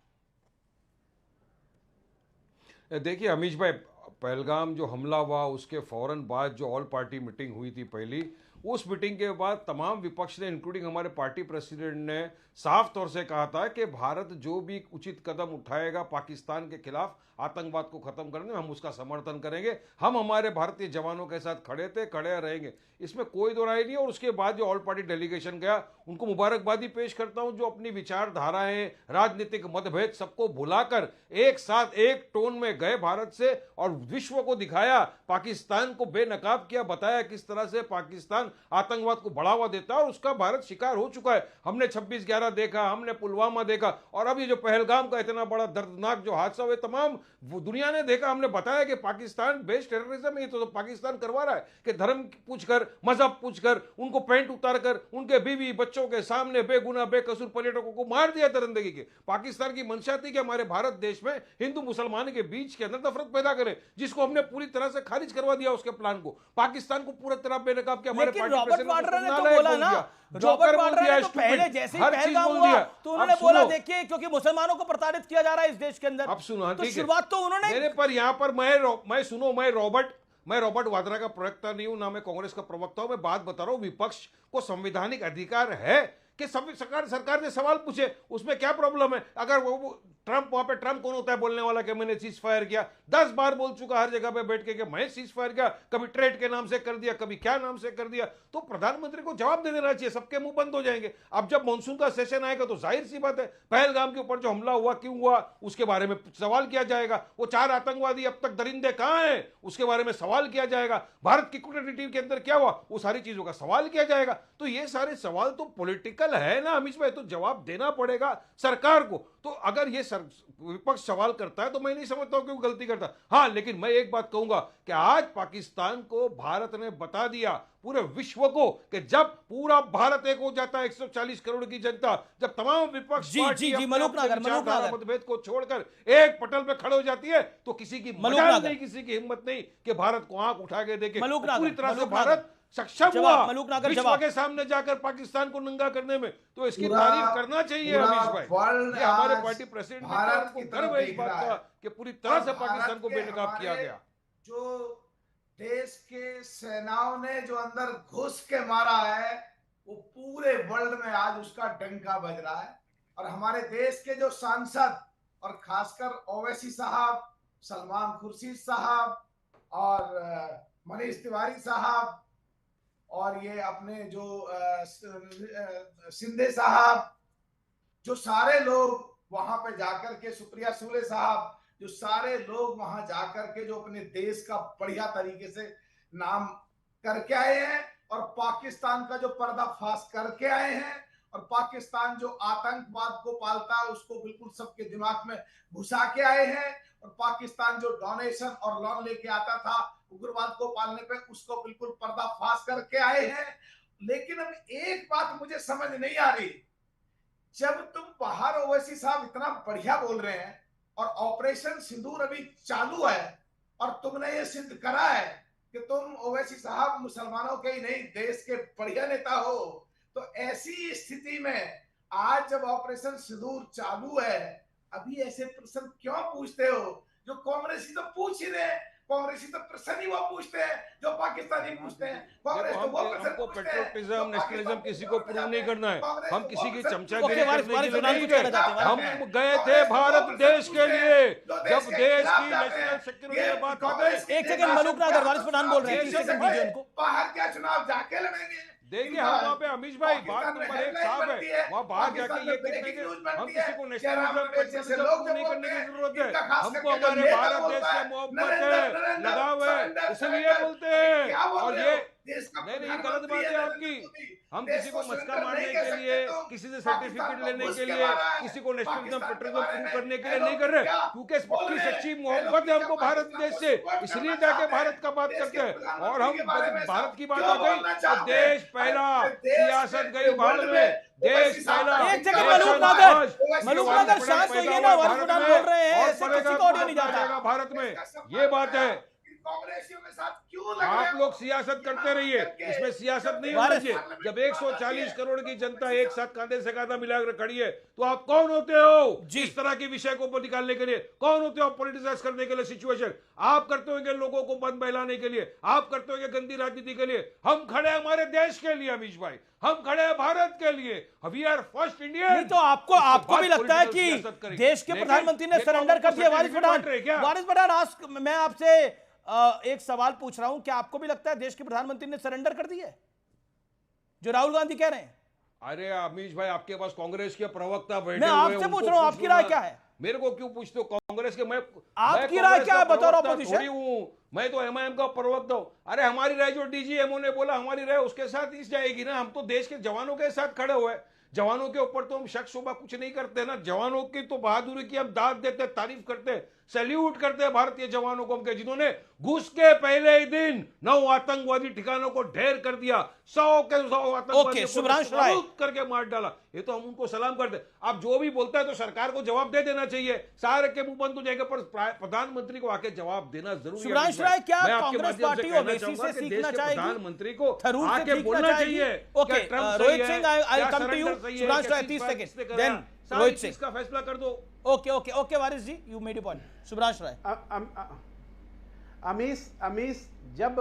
देखिए अमीश भाई, पहलगाम जो हमला हुआ उसके फौरन बाद जो ऑल पार्टी मीटिंग हुई थी पहली, उस मीटिंग के बाद तमाम विपक्ष ने, इंक्लूडिंग हमारे पार्टी प्रेसिडेंट ने साफ तौर से कहा था कि भारत जो भी उचित कदम उठाएगा पाकिस्तान के खिलाफ आतंकवाद को खत्म करने में, हम उसका समर्थन करेंगे। हम हमारे भारतीय जवानों के साथ खड़े थे, खड़े रहेंगे, इसमें कोई दो राय नहीं। और उसके बाद जो ऑल पार्टी डेलीगेशन गया, उनको मुबारकबादी पेश करता हूं, जो अपनी विचारधाराएं, राजनीतिक मतभेद सबको भुलाकर एक साथ एक टोन में गए भारत से और विश्व को दिखाया, पाकिस्तान को बेनकाब किया, बताया किस तरह से पाकिस्तान आतंकवाद को बढ़ावा देता है और उसका भारत शिकार हो चुका है। हमने 26/11 देखा, हमने पुलवामा देखा, और अब ये जो पहलगाम का इतना बड़ा दर्दनाक जो हादसा हुआ, तमाम दुनिया ने देखा। हमने बताया कि पाकिस्तान बेस्ड टेररिज्म है, तो पाकिस्तान करवा रहा है कि धर्म पूछकर, मजहब पूछकर, उनको पैंट उतारकर उनके बीवी बच्चों के सामने बेगुनाह बेकसूर पर्यटकों को मार दिया दरिंदगी के। पाकिस्तान की मंशा थी कि हमारे भारत देश में हिंदू मुसलमान के बीच के अंदर नफरत पैदा करे, जिसको हमने पूरी तरह से खारिज करवा दिया उसके प्लान को। पाकिस्तान को पूरी तरह बेनकाब किया। हमारे रॉबर्ट वाड्रा ने तो बोला ना, रॉबर्ट वाड्रा ने तो पहले जैसे ही पहलगाम हुआ तो उन्होंने बोला, देखिए क्योंकि मुसलमानों को प्रताड़ित किया जा रहा है इस देश के अंदर। अब सुनो, तो शुरुआत तो उन्होंने, मेरे पर यहाँ पर मैं रॉबर्ट वाड्रा का प्रवक्ता नहीं हूं, ना मैं कांग्रेस का प्रवक्ता हूं। मैं बात बता रहा हूं, विपक्ष को संवैधानिक अधिकार है कि सरकार ने सवाल पूछे, उसमें क्या प्रॉब्लम है? अगर वो ट्रंप, वहां पे ट्रंप कौन होता है बोलने वाला कि मैंने सीज फायर किया? 10 बार बोल चुका हर जगह पे बैठ के कि मैं सीज फायर किया, कभी ट्रेड के नाम से कर दिया, कभी क्या नाम से कर दिया। तो प्रधानमंत्री को जवाब दे देना चाहिए, सबके मुंह बंद हो जाएंगे। अब जब मानसून का सेशन आएगा तो जाहिर सी बात है, पहलगाम के ऊपर जो हमला हुआ क्यों हुआ उसके बारे में सवाल किया जाएगा। वो 4 आतंकवादी अब तक दरिंदे कहां हैं उसके बारे में सवाल किया जाएगा। भारत की कूटनीति के अंदर क्या हुआ, वो सारी चीजों का सवाल किया जाएगा। तो ये सारे सवाल तो पॉलिटिकल है ना अमीश भाई, तो जवाब देना पड़ेगा सरकार को। तो अगर ये विपक्ष सवाल करता है तो मैं नहीं समझता हूं कि वो गलती करता। हाँ, लेकिन मैं एक बात कहूंगा कि आज पाकिस्तान को भारत ने बता दिया, पूरे विश्व को, कि जब पूरा भारत एक हो जाता है, 140 करोड़ की जनता, जब तमाम विपक्ष मतभेद को छोड़कर एक पटल पे खड़े हो जाती है, तो किसी की मजाल नहीं, किसी की हिम्मत नहीं कि भारत को आंख उठा के देखे। पूरी तरह से भारत सक्षम हुआ विश्व के सामने जाकर पाकिस्तान को नंगा करने में, तो इसकी तारीफ करना चाहिए अमीश भाई। ये हमारे पार्टी प्रेसिडेंट ने गर्व है इस बात का कि पूरी तरह से पाकिस्तान को बेनकाब किया गया। जो देश के सेनाओं ने जो अंदर घुस के मारा है, वो पूरे वर्ल्ड में आज उसका डंका बज रहा है। और हमारे देश के जो सांसद, और खासकर ओवैसी साहब, सलमान खुर्शीद साहब और मनीष तिवारी साहब, और ये अपने जो सिंधे साहब, जो सारे लोग वहां पे जाकर के, सुप्रिया सुले साहब, जो सारे लोग वहां जाकर के जो अपने देश का बढ़िया तरीके से नाम करके आए हैं और पाकिस्तान का जो पर्दाफाश करके आए हैं, और पाकिस्तान जो आतंकवाद को पालता है उसको बिल्कुल सबके दिमाग में घुसा के आए हैं, और पाकिस्तान जो डोनेशन और लोन लेके आता था उग्रवाद को पालने पे, उसको बिल्कुल पर्दाफाश करके आए हैं। लेकिन अब एक बात मुझे समझ नहीं आ रही, जब तुम बाहर ओवैसी साहब इतना बढ़िया बोल रहे हैं और ऑपरेशन सिंदूर अभी चालू है, और तुमने ये सिद्ध करा है कि तुम ओवैसी साहब मुसलमानों के ही नहीं देश के बढ़िया नेता हो, तो ऐसी स्थिति में आज जब ऑपरेशन सिंदूर चालू है, अभी ऐसे प्रश्न क्यों पूछते हो जो कांग्रेसी तो पूछ ही रहे? कांग्रेसी तो प्रश्न ही वो पूछते हैं जो पाकिस्तानी पूछते हैं। कांग्रेस तो वो प्रश्न हमको पेट्रोटिज्म, नेशनलिज्म किसी को प्रूव नहीं करना है। हम किसी की चमचा हम गए थे भारत देश के लिए, जब देश की नेशनल सिक्योरिटी की बात आ गई। एक सेकंड, मलूक नागर, वारिस पठान बोल रहे हैं, बाहर क्या चुनाव जाके लड़ेंगे? देखिए हम वहाँ पे अमीश भाई बात नंबर 1 साफ है, वहाँ बाहर जाके ये कहेंगे हम किसी को नेशनलिज्म नहीं करने की जरूरत है, हमको हमारे भारत देश से मोहब्बत है, लगाव है, इसलिए बोलते हैं। और ये देश का नहीं नहीं, गलत बात है आपकी। हम किसी को मस्का मारने के लिए, किसी से सर्टिफिकेट लेने के लिए, किसी को नेशनलिज्म पेट्रियटिज्म प्रूव करने के लिए नहीं कर रहे, क्योंकि पक्की सच्ची मोहब्बत है हमको भारत देश से, इसलिए जाके भारत का बात करते हैं। और हम भारत की बात आ गई तो देश पहला, सियासत गई भाड़ में, देश पहला। एक जगह मलूक नगर शांत होइए ना, वरुण प्रधान बोल रहे हैं, ऐसे किसी को ऑडियो नहीं जाता भारत में, ये बात है। कांग्रेसियों के साथ क्यों लग रहे आप हो? लोग सियासत करते रहिए, इसमें सियासत नहीं होनी चाहिए। जब 140 करोड़ की जनता एक साथ कांधे से कांधा मिलाकर खड़ी है, तो आप कौन होते हो इस तरह के विषय को निकालने के लिए? कौन होते हो पॉलिटिसाइज करने के लिए सिचुएशन? आप करते होंगे लोगों को बंद बहलाने के लिए, आप करते होंगे गंदी राजनीति के लिए। हम खड़े हमारे देश के लिए अमीश भाई, हम खड़े हैं भारत के लिए। We are first Indian. नहीं तो आपको भी लगता है कि देश के प्रधानमंत्री ने सरेंडर कर दिया? वारिस पठान, मैं आपसे एक सवाल पूछ रहा हूं, क्या आपको भी लगता है देश के प्रधानमंत्री ने सरेंडर कर दिया जो राहुल गांधी कह रहे हैं? अरे अमीश भाई, आपके पास कांग्रेस के प्रवक्ता बैठे मैं आपसे पूछ रहा हूं, आपकी राय क्या है? मेरे को क्यों पूछते हो? कांग्रेस के आपकी राय क्या है बतौर ऑपोजिशन? मैं तो एमआईएम का प्रवक्ता हूं। अरे हमारी राय जो डीजीएमओ ने बोला, हमारी राय उसके साथ ही जाएगी ना। हम तो देश के जवानों के साथ खड़े हुए। जवानों के ऊपर तो हम शक शुबा कुछ नहीं करते ना। जवानों की तो बहादुरी की हम दाद देते, तारीफ करते, सैल्यूट करते हैं भारतीय जवानों को, हम जिन्होंने घुस के पहले ही दिन 9 आतंकवादी ठिकानों को ढेर कर दिया, 100 के 100 आतंकवादी करके मार डाला। ये तो हम उनको सलाम करते। अब जो भी बोलता है तो सरकार को जवाब दे देना चाहिए। सारे के मुंह बंद हो जाएगा, पर प्रधानमंत्री को आके जवाब देना जरूरी है। शुभ्रांश राय, क्या कांग्रेस पार्टी ओवैसी से सीखना चाहेगी? प्रधानमंत्री को आके बोलना चाहिए। Okay, Rohit Singh, I come to you. Shubhransh Rai 30 second, then Rohit Singh का फैसला कर दो। Okay Waris ji, you made your point. Shubhransh Rai. Amish, जब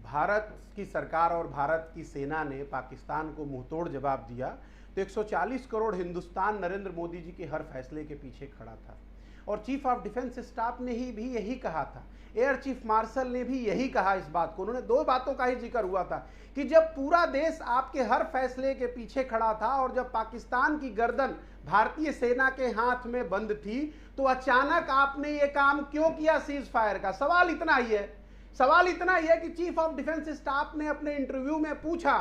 भारत की सरकार और भारत की सेना ने पाकिस्तान को मुंहतोड़ जवाब दिया, तो 140 करोड़ हिंदुस्तान नरेंद्र मोदी जी के हर फैसले के पीछे खड़ा था। और चीफ ऑफ डिफेंस स्टाफ ने ही भी यही कहा था, एयर चीफ मार्शल ने भी यही कहा इस बात को। उन्होंने 2 बातों का ही जिक्र हुआ था कि जब पूरा देश आपके हर फैसले के पीछे खड़ा था और जब पाकिस्तान की गर्दन भारतीय सेना के हाथ में बंद थी, तो अचानक आपने ये काम क्यों किया सीज फायर का? सवाल इतना ही है कि चीफ ऑफ डिफेंस स्टाफ ने अपने इंटरव्यू में पूछा,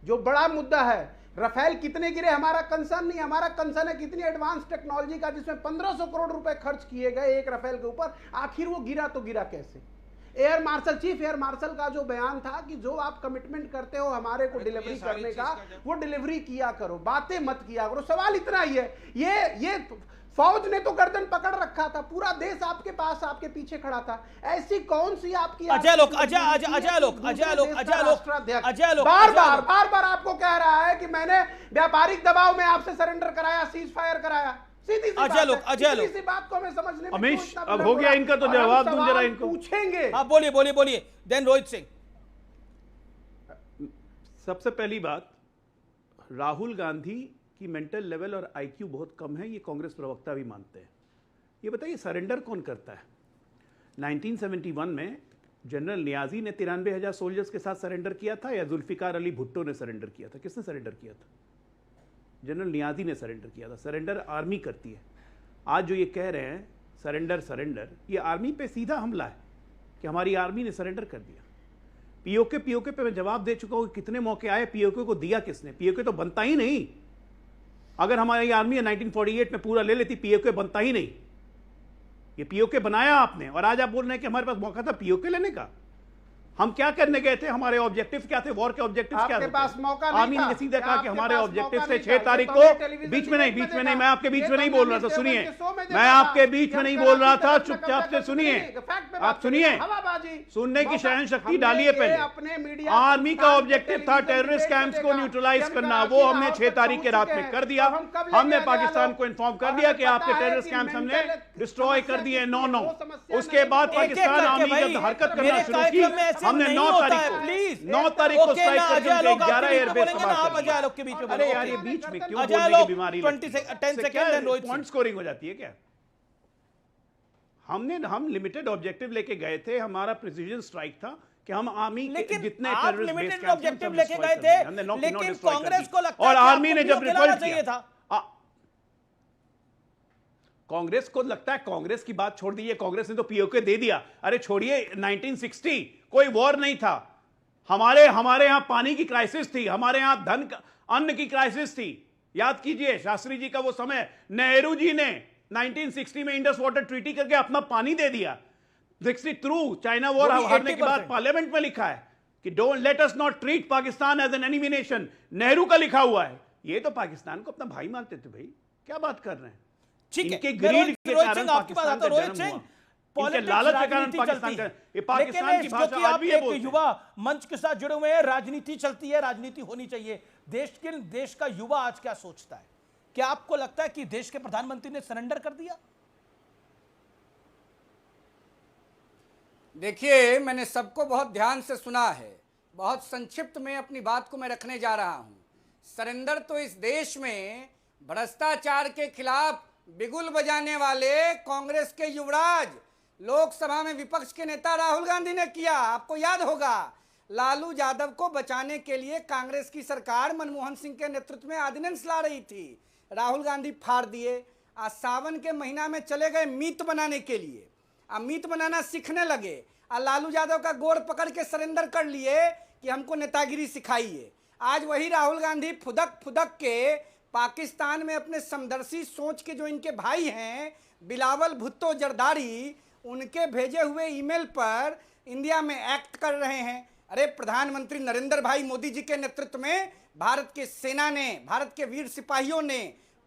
जो बड़ा मुद्दा है, राफेल कितने गिरे हमारा कंसर्न नहीं, हमारा कंसर्न है कितनी एडवांस टेक्नोलॉजी का, जिसमें 1500 करोड़ रुपए खर्च किए गए एक राफेल के ऊपर, आखिर वो गिरा तो गिरा कैसे? Air marshal, chief air marshal का जो बयान था कि जो आप कमिटमेंट करते हो हमारे को डिलीवरी करने का, वो डिलीवरी किया करो, बातें मत किया करो। सवाल इतना ही है, ये फौज ने तो गर्दन पकड़ रखा था, पूरा देश आपके पास, आपके पीछे खड़ा था। ऐसी कौन सी आपकी अजय लोक बार बार आपको कह रहा है कि मैंने व्यापारिक दबाव में आपसे सरेंडर कराया, सीज फायर कराया। सीधी सी बात को हमें समझने में अमीश, अब हो गया इनका, तो जवाब दूं जरा इनको। पूछेंगे। हाँ, बोलिए, देन रोहित सिंह। सबसे पहली बात, राहुल गांधी की मेंटल लेवल और आईक्यू बहुत कम है, ये कांग्रेस प्रवक्ता भी मानते हैं। ये बताइए, सरेंडर कौन करता है? 1971 में जनरल नियाजी ने 93,000 सोल्जर्स के साथ सरेंडर किया था, या जुल्फिकार अली भुट्टो ने सरेंडर किया था? किसने सरेंडर किया था? जनरल नियाजी ने सरेंडर किया था। सरेंडर आर्मी करती है। आज जो ये कह रहे हैं सरेंडर, ये आर्मी पे सीधा हमला है कि हमारी आर्मी ने सरेंडर कर दिया। पीओके पे मैं जवाब दे चुका हूं कि कितने मौके आए, पीओके को दिया किसने? पीओके तो बनता ही नहीं। अगर हमारी आर्मी 1948 में पूरा ले लेती, पीओके बनता ही नहीं। ये पीओके बनाया आपने, और आज आप बोल रहे हैं कि हमारे पास मौका था पीओके लेने का। हम क्या करने गए थे? हमारे ऑब्जेक्टिव्स क्या थे? वॉर के ऑब्जेक्टिव्स क्या थे? आर्मी ने सीधे कहा कि हमारे ऑब्जेक्टिव्स थे 6 तारीख को, बीच में नहीं, मैं आपके बीच में नहीं बोल रहा था, सुनिए, मैं आपके बीच में नहीं बोल रहा था, चुपचाप से सुनिए, आप सुनिए, सुनने की सहन शक्ति डालिए। पहले आर्मी का ऑब्जेक्टिव था टेररिस्ट कैंप्स को न्यूट्रलाइज करना, वो हमने 6 तारीख के रात में कर दिया। हमने पाकिस्तान को इन्फॉर्म कर दिया कि आपके टेररिस्ट कैंप्स हमने डिस्ट्रॉय कर दिए 9/9। उसके बाद पाकिस्तान आर्मी जब हरकत करना शुरू की, हमने 9 तारीख को स्ट्राइक करके 11 एयरबेस को। अरे यार, ये बीच में क्यों बोलने की बीमारी लगती है? 10 सेकंड पॉइंट स्कोरिंग हो जाती है क्या? हम लिमिटेड ऑब्जेक्टिव लेके गए थे, हमारा प्रिसीजन स्ट्राइक था कि हम आर्मी के जितने लिमिटेड ऑब्जेक्टिव लेके गए थे, लेकिन कांग्रेस को लगता है और आर्मी ने जब रिपल्ट किया, कांग्रेस को लगता है, कांग्रेस की बात छोड़ दीजिए, कांग्रेस ने तो पीओके दे दिया। अरे छोड़िए, 1960 कोई वॉर नहीं था, हमारे यहाँ पानी की क्राइसिस थी, हमारे यहाँ अन्न की क्राइसिस थी। याद कीजिए शास्त्री जी का वो समय, नेहरू जी ने 1960 में इंडस वाटर ट्रीटी करके अपना पानी दे दिया। थ्रू चाइना वॉर हारने के बाद पार्लियामेंट में लिखा है कि don't let us not treat Pakistan as an enemy nation, Nehru का लिखा हुआ है। ये तो पाकिस्तान को अपना भाई मानते थे भाई, क्या बात कर रहे हैं। ठीक है, इनके ग्रीड के कारण आपकी बात आता है रोहित सिंह, इनके लालच के कारण पाकिस्तान की भाषा आज भी ये बोलते हैं। युवा मंच के साथ जुड़े हुए हैं, राजनीति चलती है, राजनीति होनी चाहिए। देश का युवा आज क्या सोचता है? क्या आपको लगता है कि देश के प्रधानमंत्री ने सरेंडर कर दिया? देखिए, मैंने सबको बहुत ध्यान से सुना है, बहुत संक्षिप्त में अपनी बात को मैं रखने जा रहा हूं। सरेंडर तो इस देश में भ्रष्टाचार के खिलाफ बिगुल बजाने वाले कांग्रेस के युवराज, लोकसभा में विपक्ष के नेता राहुल गांधी ने किया। आपको याद होगा, लालू यादव को बचाने के लिए कांग्रेस की सरकार मनमोहन सिंह के नेतृत्व में ऑर्डिनेंस ला रही थी, राहुल गांधी फाड़ दिए। आज सावन के महीना में चले गए मीट बनाने के लिए, अब मीट बनाना सीखने लगे और लालू यादव का गोड़ पकड़ के सरेंडर कर लिए कि हमको नेतागिरी सिखाइए। आज वही राहुल गांधी फुदक फुदक के पाकिस्तान में अपने समदर्शी सोच के जो इनके भाई हैं बिलावल भुट्टो जरदारी, उनके भेजे हुए ईमेल पर इंडिया में एक्ट कर रहे हैं। अरे प्रधानमंत्री नरेंद्र भाई मोदी जी के नेतृत्व में भारत की सेना ने, भारत के वीर सिपाहियों ने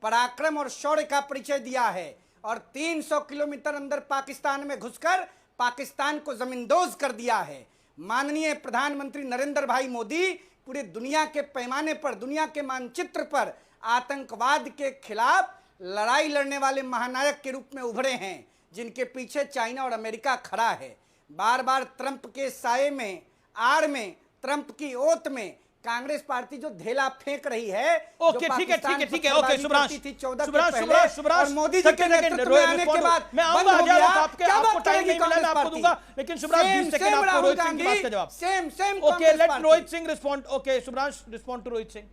पराक्रम और शौर्य का परिचय दिया है और 300 किलोमीटर अंदर पाकिस्तान में घुसकर पाकिस्तान को जमींदोज कर दिया है। माननीय प्रधानमंत्री नरेंद्र भाई मोदी पूरे दुनिया के पैमाने पर, दुनिया के मानचित्र पर आतंकवाद के खिलाफ लड़ाई लड़ने वाले महानायक के रूप में उभरे हैं, जिनके पीछे चाइना और अमेरिका खड़ा है। बार बार ट्रंप के साये में, आड़ में, ट्रंप की ओत में कांग्रेस पार्टी जो ढेला फेंक रही है। ओके, ठीक है, ओके शुभ्रांश, और मोदी जी के नेतृत्व में आने के बाद मैं आऊंगा, आपको टाइम नहीं मिला, मैं आपको दूंगा, लेकिन शुभ्रांश 20 सेकंड आपको रोहित सिंह की बात का जवाब। Same okay, let Rohit Singh respond. Okay Shubhransh, respond to Rohit Singh.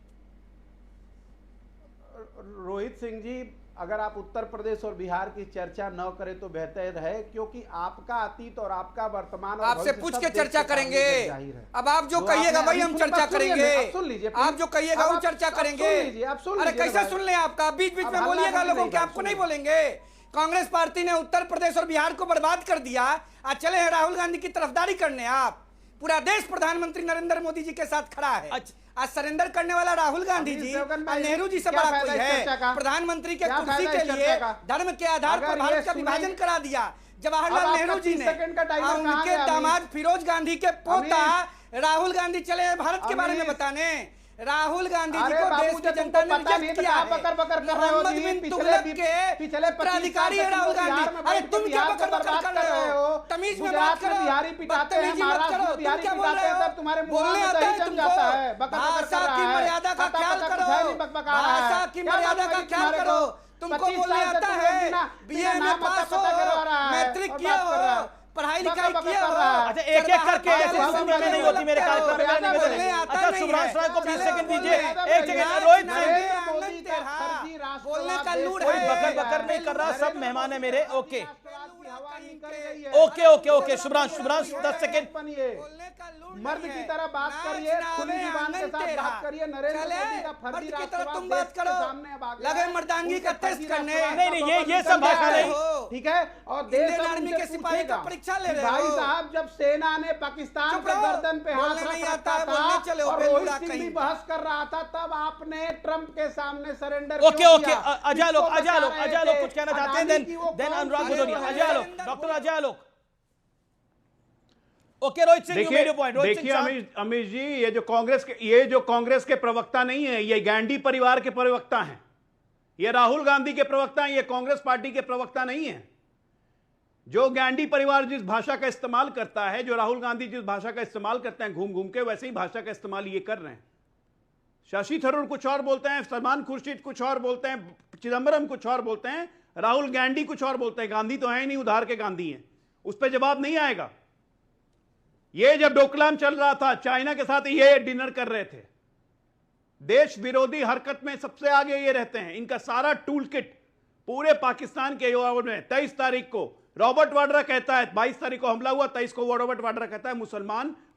Rohit Singh ji, अगर आप उत्तर प्रदेश और बिहार की चर्चा न करें तो बेहतर है, क्योंकि आपका अतीत और आपका वर्तमान आपसे पूछ के चर्चा करेंगे। अब आप जो कहिएगा वही हम चर्चा करेंगे। सुन लीजिए, आप जो कहिएगा वो चर्चा करेंगे। अरे कैसे सुन लें? आपका बीच बीच में बोलिएगा लोगों के, आपको नहीं बोलेंगे। कांग्रेस पार्टी ने उत्तर प्रदेश और बिहार को बर्बाद कर दिया, आज चले हैं राहुल गांधी की तरफदारी करने। आप पूरा देश प्रधानमंत्री नरेंद्र मोदी जी के साथ खड़ा है। आज सरेंडर करने वाला राहुल गांधी जी नेहरू जी से बड़ा कोई है? प्रधानमंत्री के कुर्सी के लिए धर्म के आधार पर भारत का विभाजन करा दिया जवाहरलाल नेहरू जी ने। उनके दामाद फिरोज गांधी के पोता राहुल गांधी चले भारत के बारे में बताने। राहुल गांधी जी को देश की जनता ने रिजेक्ट किया है। मोहम्मद बिन तुगलक के उत्तराधिकारी है राहुल गांधी। अरे तुम क्या बकर बकर कर रहे हो? तमीज में बात करो, बदतमीजी मत करो। तुम क्या बोल रहे हो? बोलने आता है तुमको? भाषा की मर्यादा का ख्याल करो, भाषा की मर्यादा का ख्याल करो। तुमको बोलने आता है? बीए में पास हो, मैट्रिक किया हो, पढ़ाई लिखाई किया हो। अच्छा, एक एक करके ऐसे सुनने नहीं होती मेरे कार्यक्रम में। अच्छा शुभ्रांश राय को 20 सेकंड दीजिए। एक सेकंड रोहित सिंह, बोलने का लूड़ कोई है, बकर बकर नहीं कर रहा, सब मेहमान है मेरे। Okay okay okay okay Shubhransh 10 second. मर्द की तरह बात करिए, खुली जुबान के साथ बात करिए। नरेंद्र मोदी का फर्जी राष्ट्रवाद देश के सामने अब आ गया। लगे मर्दांगी का टेस्ट करने। नहीं ये सब भाषा नहीं, ठीक है। और देश आर्मी के सिपाही का परीक्षा ले रहे हो भाई साहब। जब सेना ने पाकिस्तान के गर्दन पे हाथ रखा था और रोहित सिंह भी बहस कर रहा था, तब आपने ट्रंप के सामने सरेंडर। ओके अजय लोग कुछ कहना चाहते हैं। देन अनुराग भदौरिया, डॉक्टर अजय आलोक। ओके रोहित सिंह, देखिए अमित जी, ये जो कांग्रेस के प्रवक्ता नहीं है, ये गांधी परिवार के प्रवक्ता हैं। ये राहुल गांधी के प्रवक्ता हैं, ये कांग्रेस पार्टी के प्रवक्ता नहीं है। जो गांधी परिवार जिस भाषा का इस्तेमाल करता है, जो राहुल गांधी जिस भाषा का इस्तेमाल करते हैं घूम घूम के, वैसे ही भाषा का इस्तेमाल ये कर रहे हैं। शशि थरूर कुछ और बोलते हैं, सलमान खुर्शीद कुछ और बोलते हैं, चिदंबरम कुछ और बोलते हैं, राहुल गांधी कुछ और बोलते हैं। गांधी तो है ही नहीं, उधार के गांधी हैं। उस पर जवाब नहीं आएगा। ये जब डोकलाम चल रहा था, चाइना के साथ ये डिनर कर रहे थे। देश विरोधी हरकत में सबसे आगे ये रहते हैं। इनका सारा टूल किट पूरे पाकिस्तान के युवाओं में 23 तारीख को रॉबर्ट वाड्रा कहता है, 22 तारीख को हमला हुआ, 23 को रॉबर्ट वाड्रा कहता है मुसलमान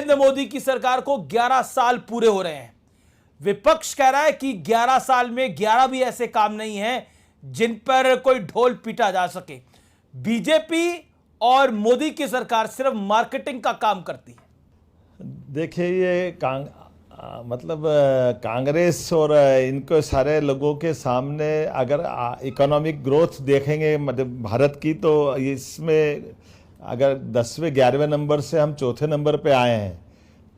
नरेंद्र मोदी की सरकार को 11 साल पूरे हो रहे हैं। विपक्ष कह रहा है कि 11 साल में 11 भी ऐसे काम नहीं हैं जिन पर कोई ढोल पीटा जा सके। बीजेपी और मोदी की सरकार सिर्फ मार्केटिंग का काम करती है। देखिए ये मतलब कांग्रेस और इनको सारे लोगों के सामने अगर इकोनॉमिक ग्रोथ देखेंगे मतलब भारत की, तो इसमें अगर 10वें 11वें नंबर से हम चौथे नंबर पे आए हैं,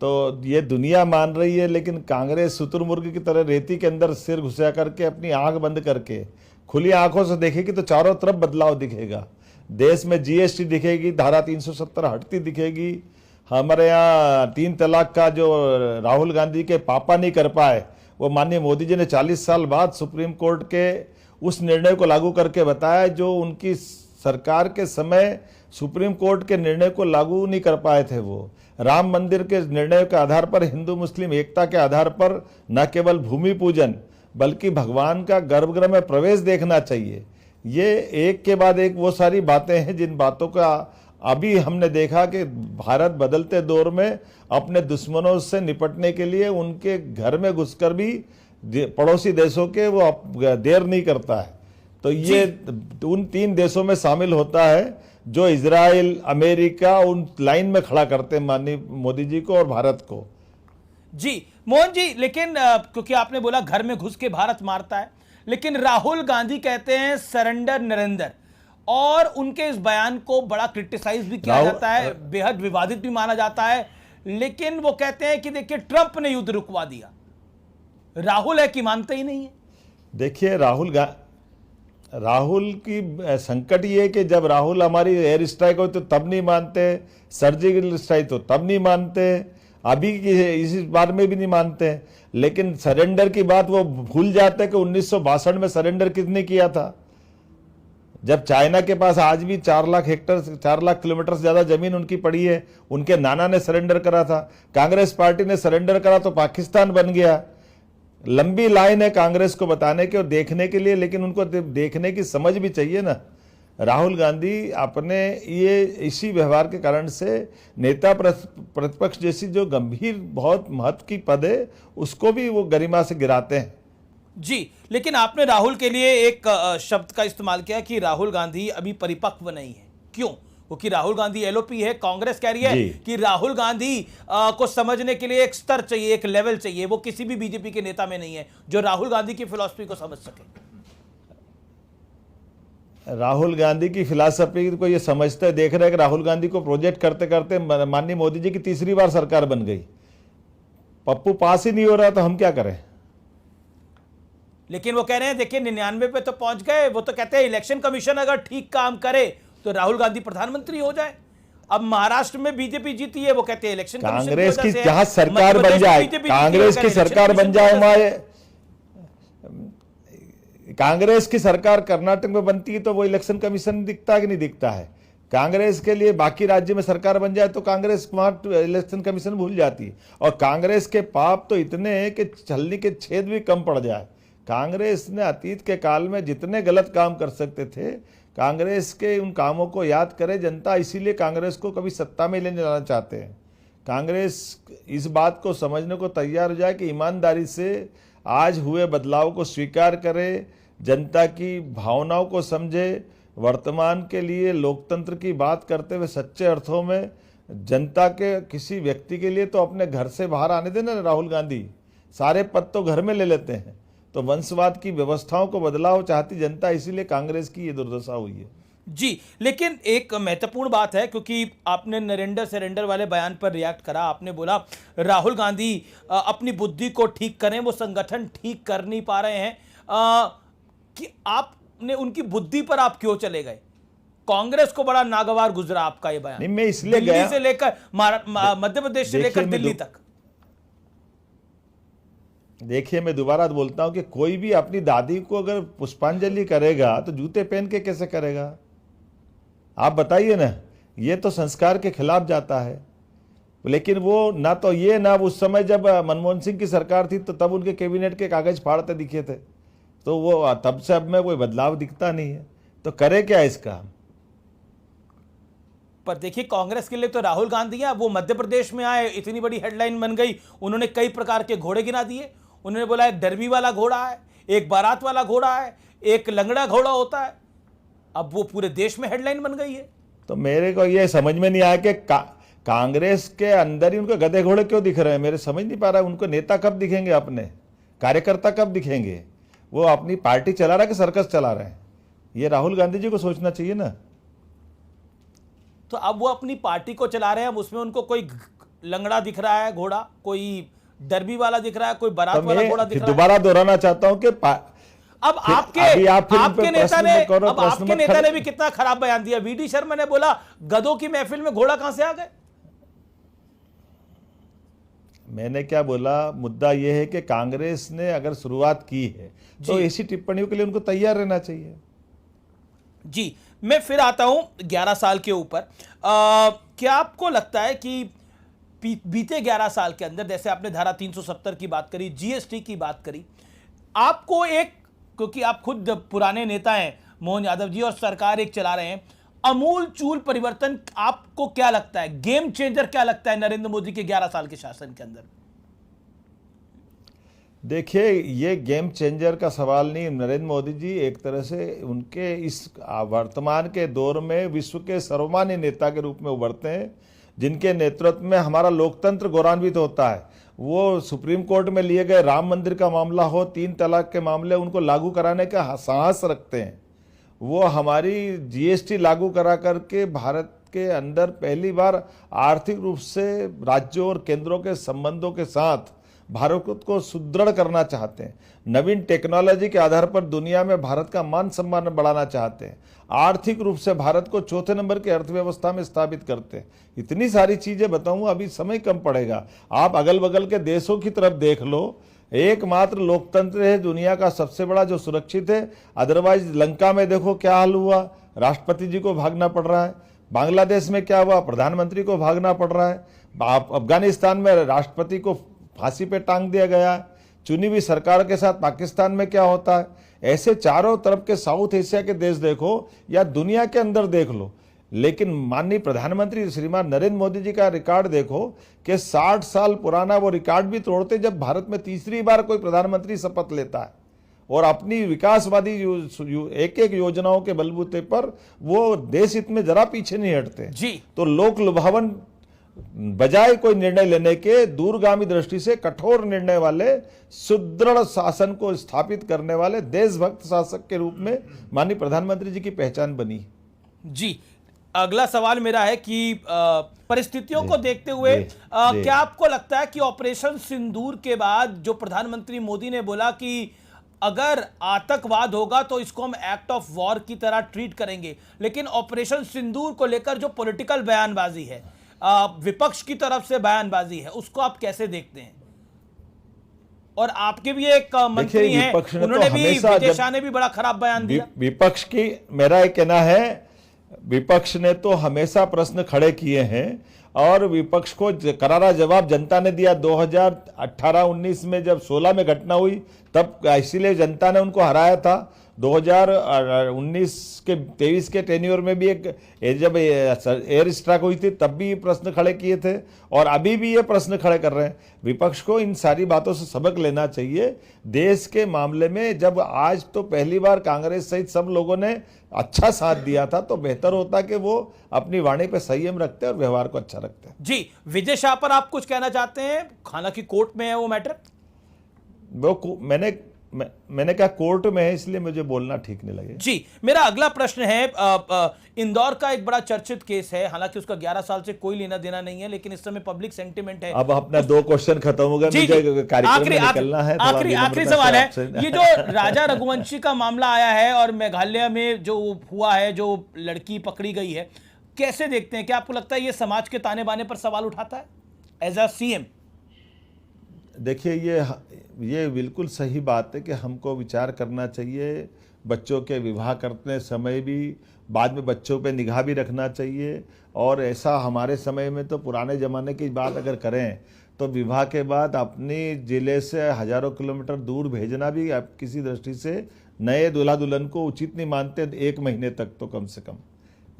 तो ये दुनिया मान रही है। लेकिन कांग्रेस शुतुरमुर्ग की तरह रेती के अंदर सिर घुसा करके अपनी आंख बंद करके खुली आंखों से देखेगी तो चारों तरफ बदलाव दिखेगा। देश में जीएसटी दिखेगी, धारा 370 हटती दिखेगी। हमारे यहाँ 3 तलाक का जो राहुल गांधी के पापा नहीं कर पाए, वो माननीय मोदी जी ने 40 साल बाद सुप्रीम कोर्ट के उस निर्णय को लागू करके बताया जो उनकी सरकार के समय सुप्रीम कोर्ट के निर्णय को लागू नहीं कर पाए थे। वो राम मंदिर के निर्णय के आधार पर हिंदू मुस्लिम एकता के आधार पर न केवल भूमि पूजन बल्कि भगवान का गर्भगृह में प्रवेश देखना चाहिए। ये एक के बाद एक वो सारी बातें हैं जिन बातों का अभी हमने देखा कि भारत बदलते दौर में अपने दुश्मनों से निपटने के लिए उनके घर में घुसकर भी पड़ोसी देशों के वो देर नहीं करता है। तो ये उन 3 देशों में शामिल होता है जो इजराइल, अमेरिका उन लाइन में खड़ा करते हैं माननीय मोदी जी को और भारत को। जी मोहन जी, लेकिन क्योंकि आपने बोला घर में घुस के भारत मारता है, लेकिन राहुल गांधी कहते हैं सरेंडर नरेंद्र, और उनके इस बयान को बड़ा क्रिटिसाइज भी किया जाता है, बेहद विवादित भी माना जाता है। लेकिन वो कहते हैं कि देखिए ट्रंप ने युद्ध रुकवा दिया। राहुल है कि मानते ही नहीं है। देखिए राहुल की संकट ये है कि जब राहुल हमारी एयर स्ट्राइक हो तो तब नहीं मानते, सर्जिकल स्ट्राइक तो तब नहीं मानते, अभी इस बार में भी नहीं मानते। लेकिन सरेंडर की बात वो भूल जाते कि 1962 में सरेंडर किसने किया था, जब चाइना के पास आज भी 4 लाख हेक्टर 4 लाख किलोमीटर से ज्यादा जमीन उनकी पड़ी है। उनके नाना ने सरेंडर करा था, कांग्रेस पार्टी ने सरेंडर करा तो पाकिस्तान बन गया। लंबी लाइन है कांग्रेस को बताने के और देखने के लिए, लेकिन उनको देखने की समझ भी चाहिए ना। राहुल गांधी अपने ये इसी व्यवहार के कारण से नेता प्रतिपक्ष जैसी जो गंभीर बहुत महत्व की पद है उसको भी वो गरिमा से गिराते हैं। जी, लेकिन आपने राहुल के लिए एक शब्द का इस्तेमाल किया कि राहुल गांधी अभी परिपक्व नहीं है। क्यों? क्योंकि राहुल गांधी एलओपी है, कांग्रेस कह रही है कि राहुल गांधी को समझने के लिए एक स्तर चाहिए, एक लेवल चाहिए। वो किसी भी बीजेपी के नेता में नहीं है जो राहुल गांधी की फिलॉसफी को समझ सके। राहुल गांधी की फिलॉसफी को ये समझते देख रहे हैं कि राहुल गांधी को प्रोजेक्ट करते करते माननीय मोदी जी की तीसरी बार सरकार बन गई, पप्पू पास ही नहीं हो रहा, तो हम क्या करें। लेकिन वो कह रहे हैं देखिए 99 पे तो पहुंच गए। वो तो कहते हैं इलेक्शन कमीशन अगर ठीक काम करे तो राहुल गांधी प्रधानमंत्री हो जाए। अब महाराष्ट्र में बीजेपी जीती है, वो कहते हैं इलेक्शन कमीशन कांग्रेस की जहां सरकार बन जाए, कांग्रेस की सरकार बन जाए, हमारे कांग्रेस की सरकार कर्नाटक में बनती है तो वो इलेक्शन कमीशन दिखता है कि नहीं दिखता है। कांग्रेस के लिए बाकी राज्य में सरकार बन जाए तो कांग्रेस वहां इलेक्शन कमीशन भूल जाती है। और कांग्रेस के पाप तो इतने हैं कि छलनी के छेद भी कम पड़ जाए। कांग्रेस ने अतीत के काल में जितने गलत काम कर सकते थे, कांग्रेस के उन कामों को याद करे जनता, इसीलिए कांग्रेस को कभी सत्ता में ले जाना चाहते हैं। कांग्रेस इस बात को समझने को तैयार हो जाए कि ईमानदारी से आज हुए बदलाव को स्वीकार करे, जनता की भावनाओं को समझे, वर्तमान के लिए लोकतंत्र की बात करते हुए सच्चे अर्थों में जनता के किसी व्यक्ति के लिए तो अपने घर से बाहर आने देना। राहुल गांधी सारे पद तो घर में ले लेते हैं, तो वंशवाद की व्यवस्थाओं को बदलाव चाहती जनता, इसीलिए कांग्रेस की ये दुर्दशा हुई है। जी, लेकिन एक महत्वपूर्ण बात है, क्योंकि आपने नरेंद्र सरेंडर वाले बयान पर रिएक्ट करा। आपने बोला राहुल गांधी अपनी बुद्धि को ठीक करें, वो संगठन ठीक कर नहीं पा रहे हैं। कि आपने उनकी बुद्धि पर आप क्यों चले गए? कांग्रेस को बड़ा नागवार गुजरा आपका ये बयान। नहीं, मैं इसलिए गया, दिल्ली से लेकर मध्य प्रदेश से लेकर दिल्ली तक। देखिए, मैं दोबारा बोलता हूं कि कोई भी अपनी दादी को अगर पुष्पांजलि करेगा तो जूते पहन के कैसे करेगा? आप बताइए ना, ये तो संस्कार के खिलाफ जाता है। लेकिन वो ना तो ये ना उस समय जब मनमोहन सिंह की सरकार थी तो तब उनके कैबिनेट के कागज फाड़ते दिखे थे, तो वो तब से अब में कोई बदलाव दिखता नहीं है। तो करे क्या इसका? पर देखिए, कांग्रेस के लिए तो राहुल गांधी है। वो मध्य प्रदेश में आए, इतनी बड़ी हेडलाइन बन गई, उन्होंने कई प्रकार के घोड़े गिना दिए। उन्होंने बोला एक डरबी वाला घोड़ा है, एक बारात वाला घोड़ा है, एक लंगड़ा घोड़ा होता है। अब वो पूरे देश में हेडलाइन बन गई है। तो मेरे को ये समझ में नहीं आया कि कांग्रेस के अंदर ही उनको गधे घोड़े क्यों दिख रहे हैं, मेरे समझ नहीं पा रहा है। उनको नेता कब दिखेंगे, अपने कार्यकर्ता कब दिखेंगे? वो अपनी पार्टी चला रहा है कि सर्कस चला रहे हैं? ये राहुल गांधी जी को सोचना चाहिए ना। तो अब वो अपनी पार्टी को चला रहे हैं, अब उसमें उनको कोई लंगड़ा दिख रहा है घोड़ा, कोई डरबी वाला दिख रहा है, कोई बारात वाला घोड़ा दिख रहा है। दोबारा दोहराना चाहता हूं कि अब आपके नेता ने भी कितना खराब बयान दिया। वीडी शर्मा ने बोला गधों की महफिल में घोड़ा कहां से आ गए। मैंने क्या बोला, मुद्दा यह है कि कांग्रेस ने अगर शुरुआत की है तो ऐसी टिप्पणियों के लिए उनको तैयार रहना चाहिए। जी, मैं फिर आता हूं 11 साल के ऊपर। क्या आपको लगता है कि बीते 11 साल के अंदर, जैसे आपने धारा 370 की बात करी, जीएसटी की बात करी, आपको एक, क्योंकि आप खुद पुराने नेता हैं मोहन यादव जी और सरकार एक चला रहे हैं, अमूल चूल परिवर्तन आपको क्या लगता है, गेम चेंजर क्या लगता है नरेंद्र मोदी के 11 साल के शासन के अंदर? देखिए, ये गेम चेंजर का सवाल नहीं। नरेंद्र मोदी जी एक तरह से उनके इस वर्तमान के दौर में विश्व के सर्वमान्य नेता के रूप में उभरते हैं, जिनके नेतृत्व में हमारा लोकतंत्र गौरवान्वित होता है। वो सुप्रीम कोर्ट में लिए गए राम मंदिर का मामला हो, 3 तलाक के मामले, उनको लागू कराने का साहस रखते हैं। वो हमारी जीएसटी लागू करा करके भारत के अंदर पहली बार आर्थिक रूप से राज्यों और केंद्रों के संबंधों के साथ भारत को सुदृढ़ करना चाहते हैं। नवीन टेक्नोलॉजी के आधार पर दुनिया में भारत का मान सम्मान बढ़ाना चाहते हैं। आर्थिक रूप से भारत को चौथे नंबर की अर्थव्यवस्था में स्थापित करते हैं। इतनी सारी चीजें बताऊं, अभी समय कम पड़ेगा। आप अगल बगल के देशों की तरफ देख लो, एकमात्र लोकतंत्र है दुनिया का सबसे बड़ा जो सुरक्षित है। अदरवाइज लंका में देखो क्या हाल हुआ, राष्ट्रपति जी को भागना पड़ रहा है। बांग्लादेश में क्या हुआ, प्रधानमंत्री को भागना पड़ रहा है। अफगानिस्तान में राष्ट्रपति को फांसी पे टांग दिया गया है। चुनी हुई सरकार के साथ पाकिस्तान में क्या होता है। ऐसे चारों तरफ के साउथ एशिया के देश देखो या दुनिया के अंदर देख लो, लेकिन माननीय प्रधानमंत्री श्रीमान नरेंद्र मोदी जी का रिकॉर्ड देखो कि 60 साल पुराना वो रिकॉर्ड भी तोड़ते जब भारत में तीसरी बार कोई प्रधानमंत्री शपथ लेता है और अपनी विकासवादी एक एक योजनाओं के बलबूते पर वो देश हित में जरा पीछे नहीं हटते जी। तो लोक लुभावन बजाय कोई निर्णय लेने के दूरगामी दृष्टि से कठोर निर्णय वाले, सुदृढ़ शासन को स्थापित करने वाले देशभक्त शासक के रूप में माननीय प्रधानमंत्री जी की पहचान बनी। जी, अगला सवाल मेरा है कि परिस्थितियों को देखते हुए क्या आपको लगता है कि ऑपरेशन सिंदूर के बाद जो प्रधानमंत्री मोदी ने बोला कि अगर आतंकवाद होगा तो इसको हम एक्ट ऑफ वॉर की तरह ट्रीट करेंगे, लेकिन ऑपरेशन सिंदूर को लेकर जो पॉलिटिकल बयानबाजी है, विपक्ष की तरफ से बयानबाजी है, उसको आप कैसे देखते हैं? और आपके भी एक मंत्री हैं, उन्होंने भी, विजय शाह ने भी बड़ा खराब बयान दिया। विपक्ष की मेरा एक कहना है, विपक्ष ने तो हमेशा प्रश्न खड़े किए हैं और विपक्ष को करारा जवाब जनता ने दिया। 2018-19 में जब 16 में घटना हुई तब इसीलिए जनता ने उनको हराया था। 2019 के 23 के टेन्योर में भी एक जब एयर स्ट्राइक हुई थी तब भी ये प्रश्न खड़े किए थे और अभी भी ये प्रश्न खड़े कर रहे हैं। विपक्ष को इन सारी बातों से सबक लेना चाहिए। देश के मामले में जब आज तो पहली बार कांग्रेस सहित सब लोगों ने अच्छा साथ दिया था तो बेहतर होता कि वो अपनी वाणी पे संयम रखते और व्यवहार को अच्छा रखते। जी, विजय शाह पर आप कुछ कहना चाहते हैं? हालांकि कोर्ट में है वो मैटर। वो मैंने कहा कोर्ट में है, इसलिए मुझे बोलना ठीक नहीं लगे। जी, मेरा अगला प्रश्न है, इंदौर का एक बड़ा चर्चित केस है, हालांकि उसका 11 साल से कोई लेना देना नहीं है, लेकिन इस समय पब्लिक सेंटिमेंट है। अब अपना 2 क्वेश्चन खत्म हो गया, मुझे कार्यक्रम में निकलना है। आखिरी सवाल है, ये जो राजा रघुवंशी का मामला आया है और मेघालय में जो हुआ है, जो लड़की पकड़ी गई है, कैसे देखते हैं? क्या आपको लगता है ये समाज के ताने बाने पर सवाल उठाता है एज अ सीएम? देखिए, ये बिल्कुल सही बात है कि हमको विचार करना चाहिए। बच्चों के विवाह करते समय भी बाद में बच्चों पे निगाह भी रखना चाहिए। और ऐसा हमारे समय में तो पुराने ज़माने की बात अगर करें तो विवाह के बाद अपनी ज़िले से हज़ारों किलोमीटर दूर भेजना भी आप किसी दृष्टि से नए दूल्हा दुल्हन को उचित नहीं मानते, 1 महीने तक तो कम से कम।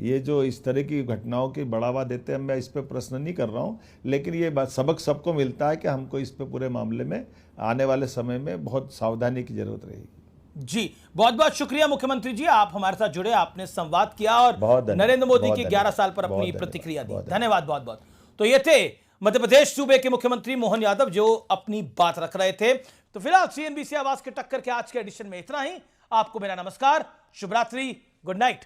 ये जो इस तरह की घटनाओं की बढ़ावा देते हैं, मैं इस पे प्रश्न नहीं कर रहा हूँ, लेकिन ये बात सबक सबको मिलता है कि हमको इस पे पूरे मामले में आने वाले समय में बहुत सावधानी की जरूरत रहेगी। जी, बहुत बहुत शुक्रिया मुख्यमंत्री जी, आप हमारे साथ जुड़े, आपने संवाद किया और नरेंद्र मोदी के 11 साल पर अपनी प्रतिक्रिया दी। धन्यवाद बहुत बहुत। तो ये थे मध्य प्रदेश सूबे के मुख्यमंत्री मोहन यादव जो अपनी बात रख रहे थे। तो फिलहाल सीएनबीसी आवाज के टक्कर के आज के एडिशन में इतना ही। आपको मेरा नमस्कार, शुभ रात्रि, गुड नाइट।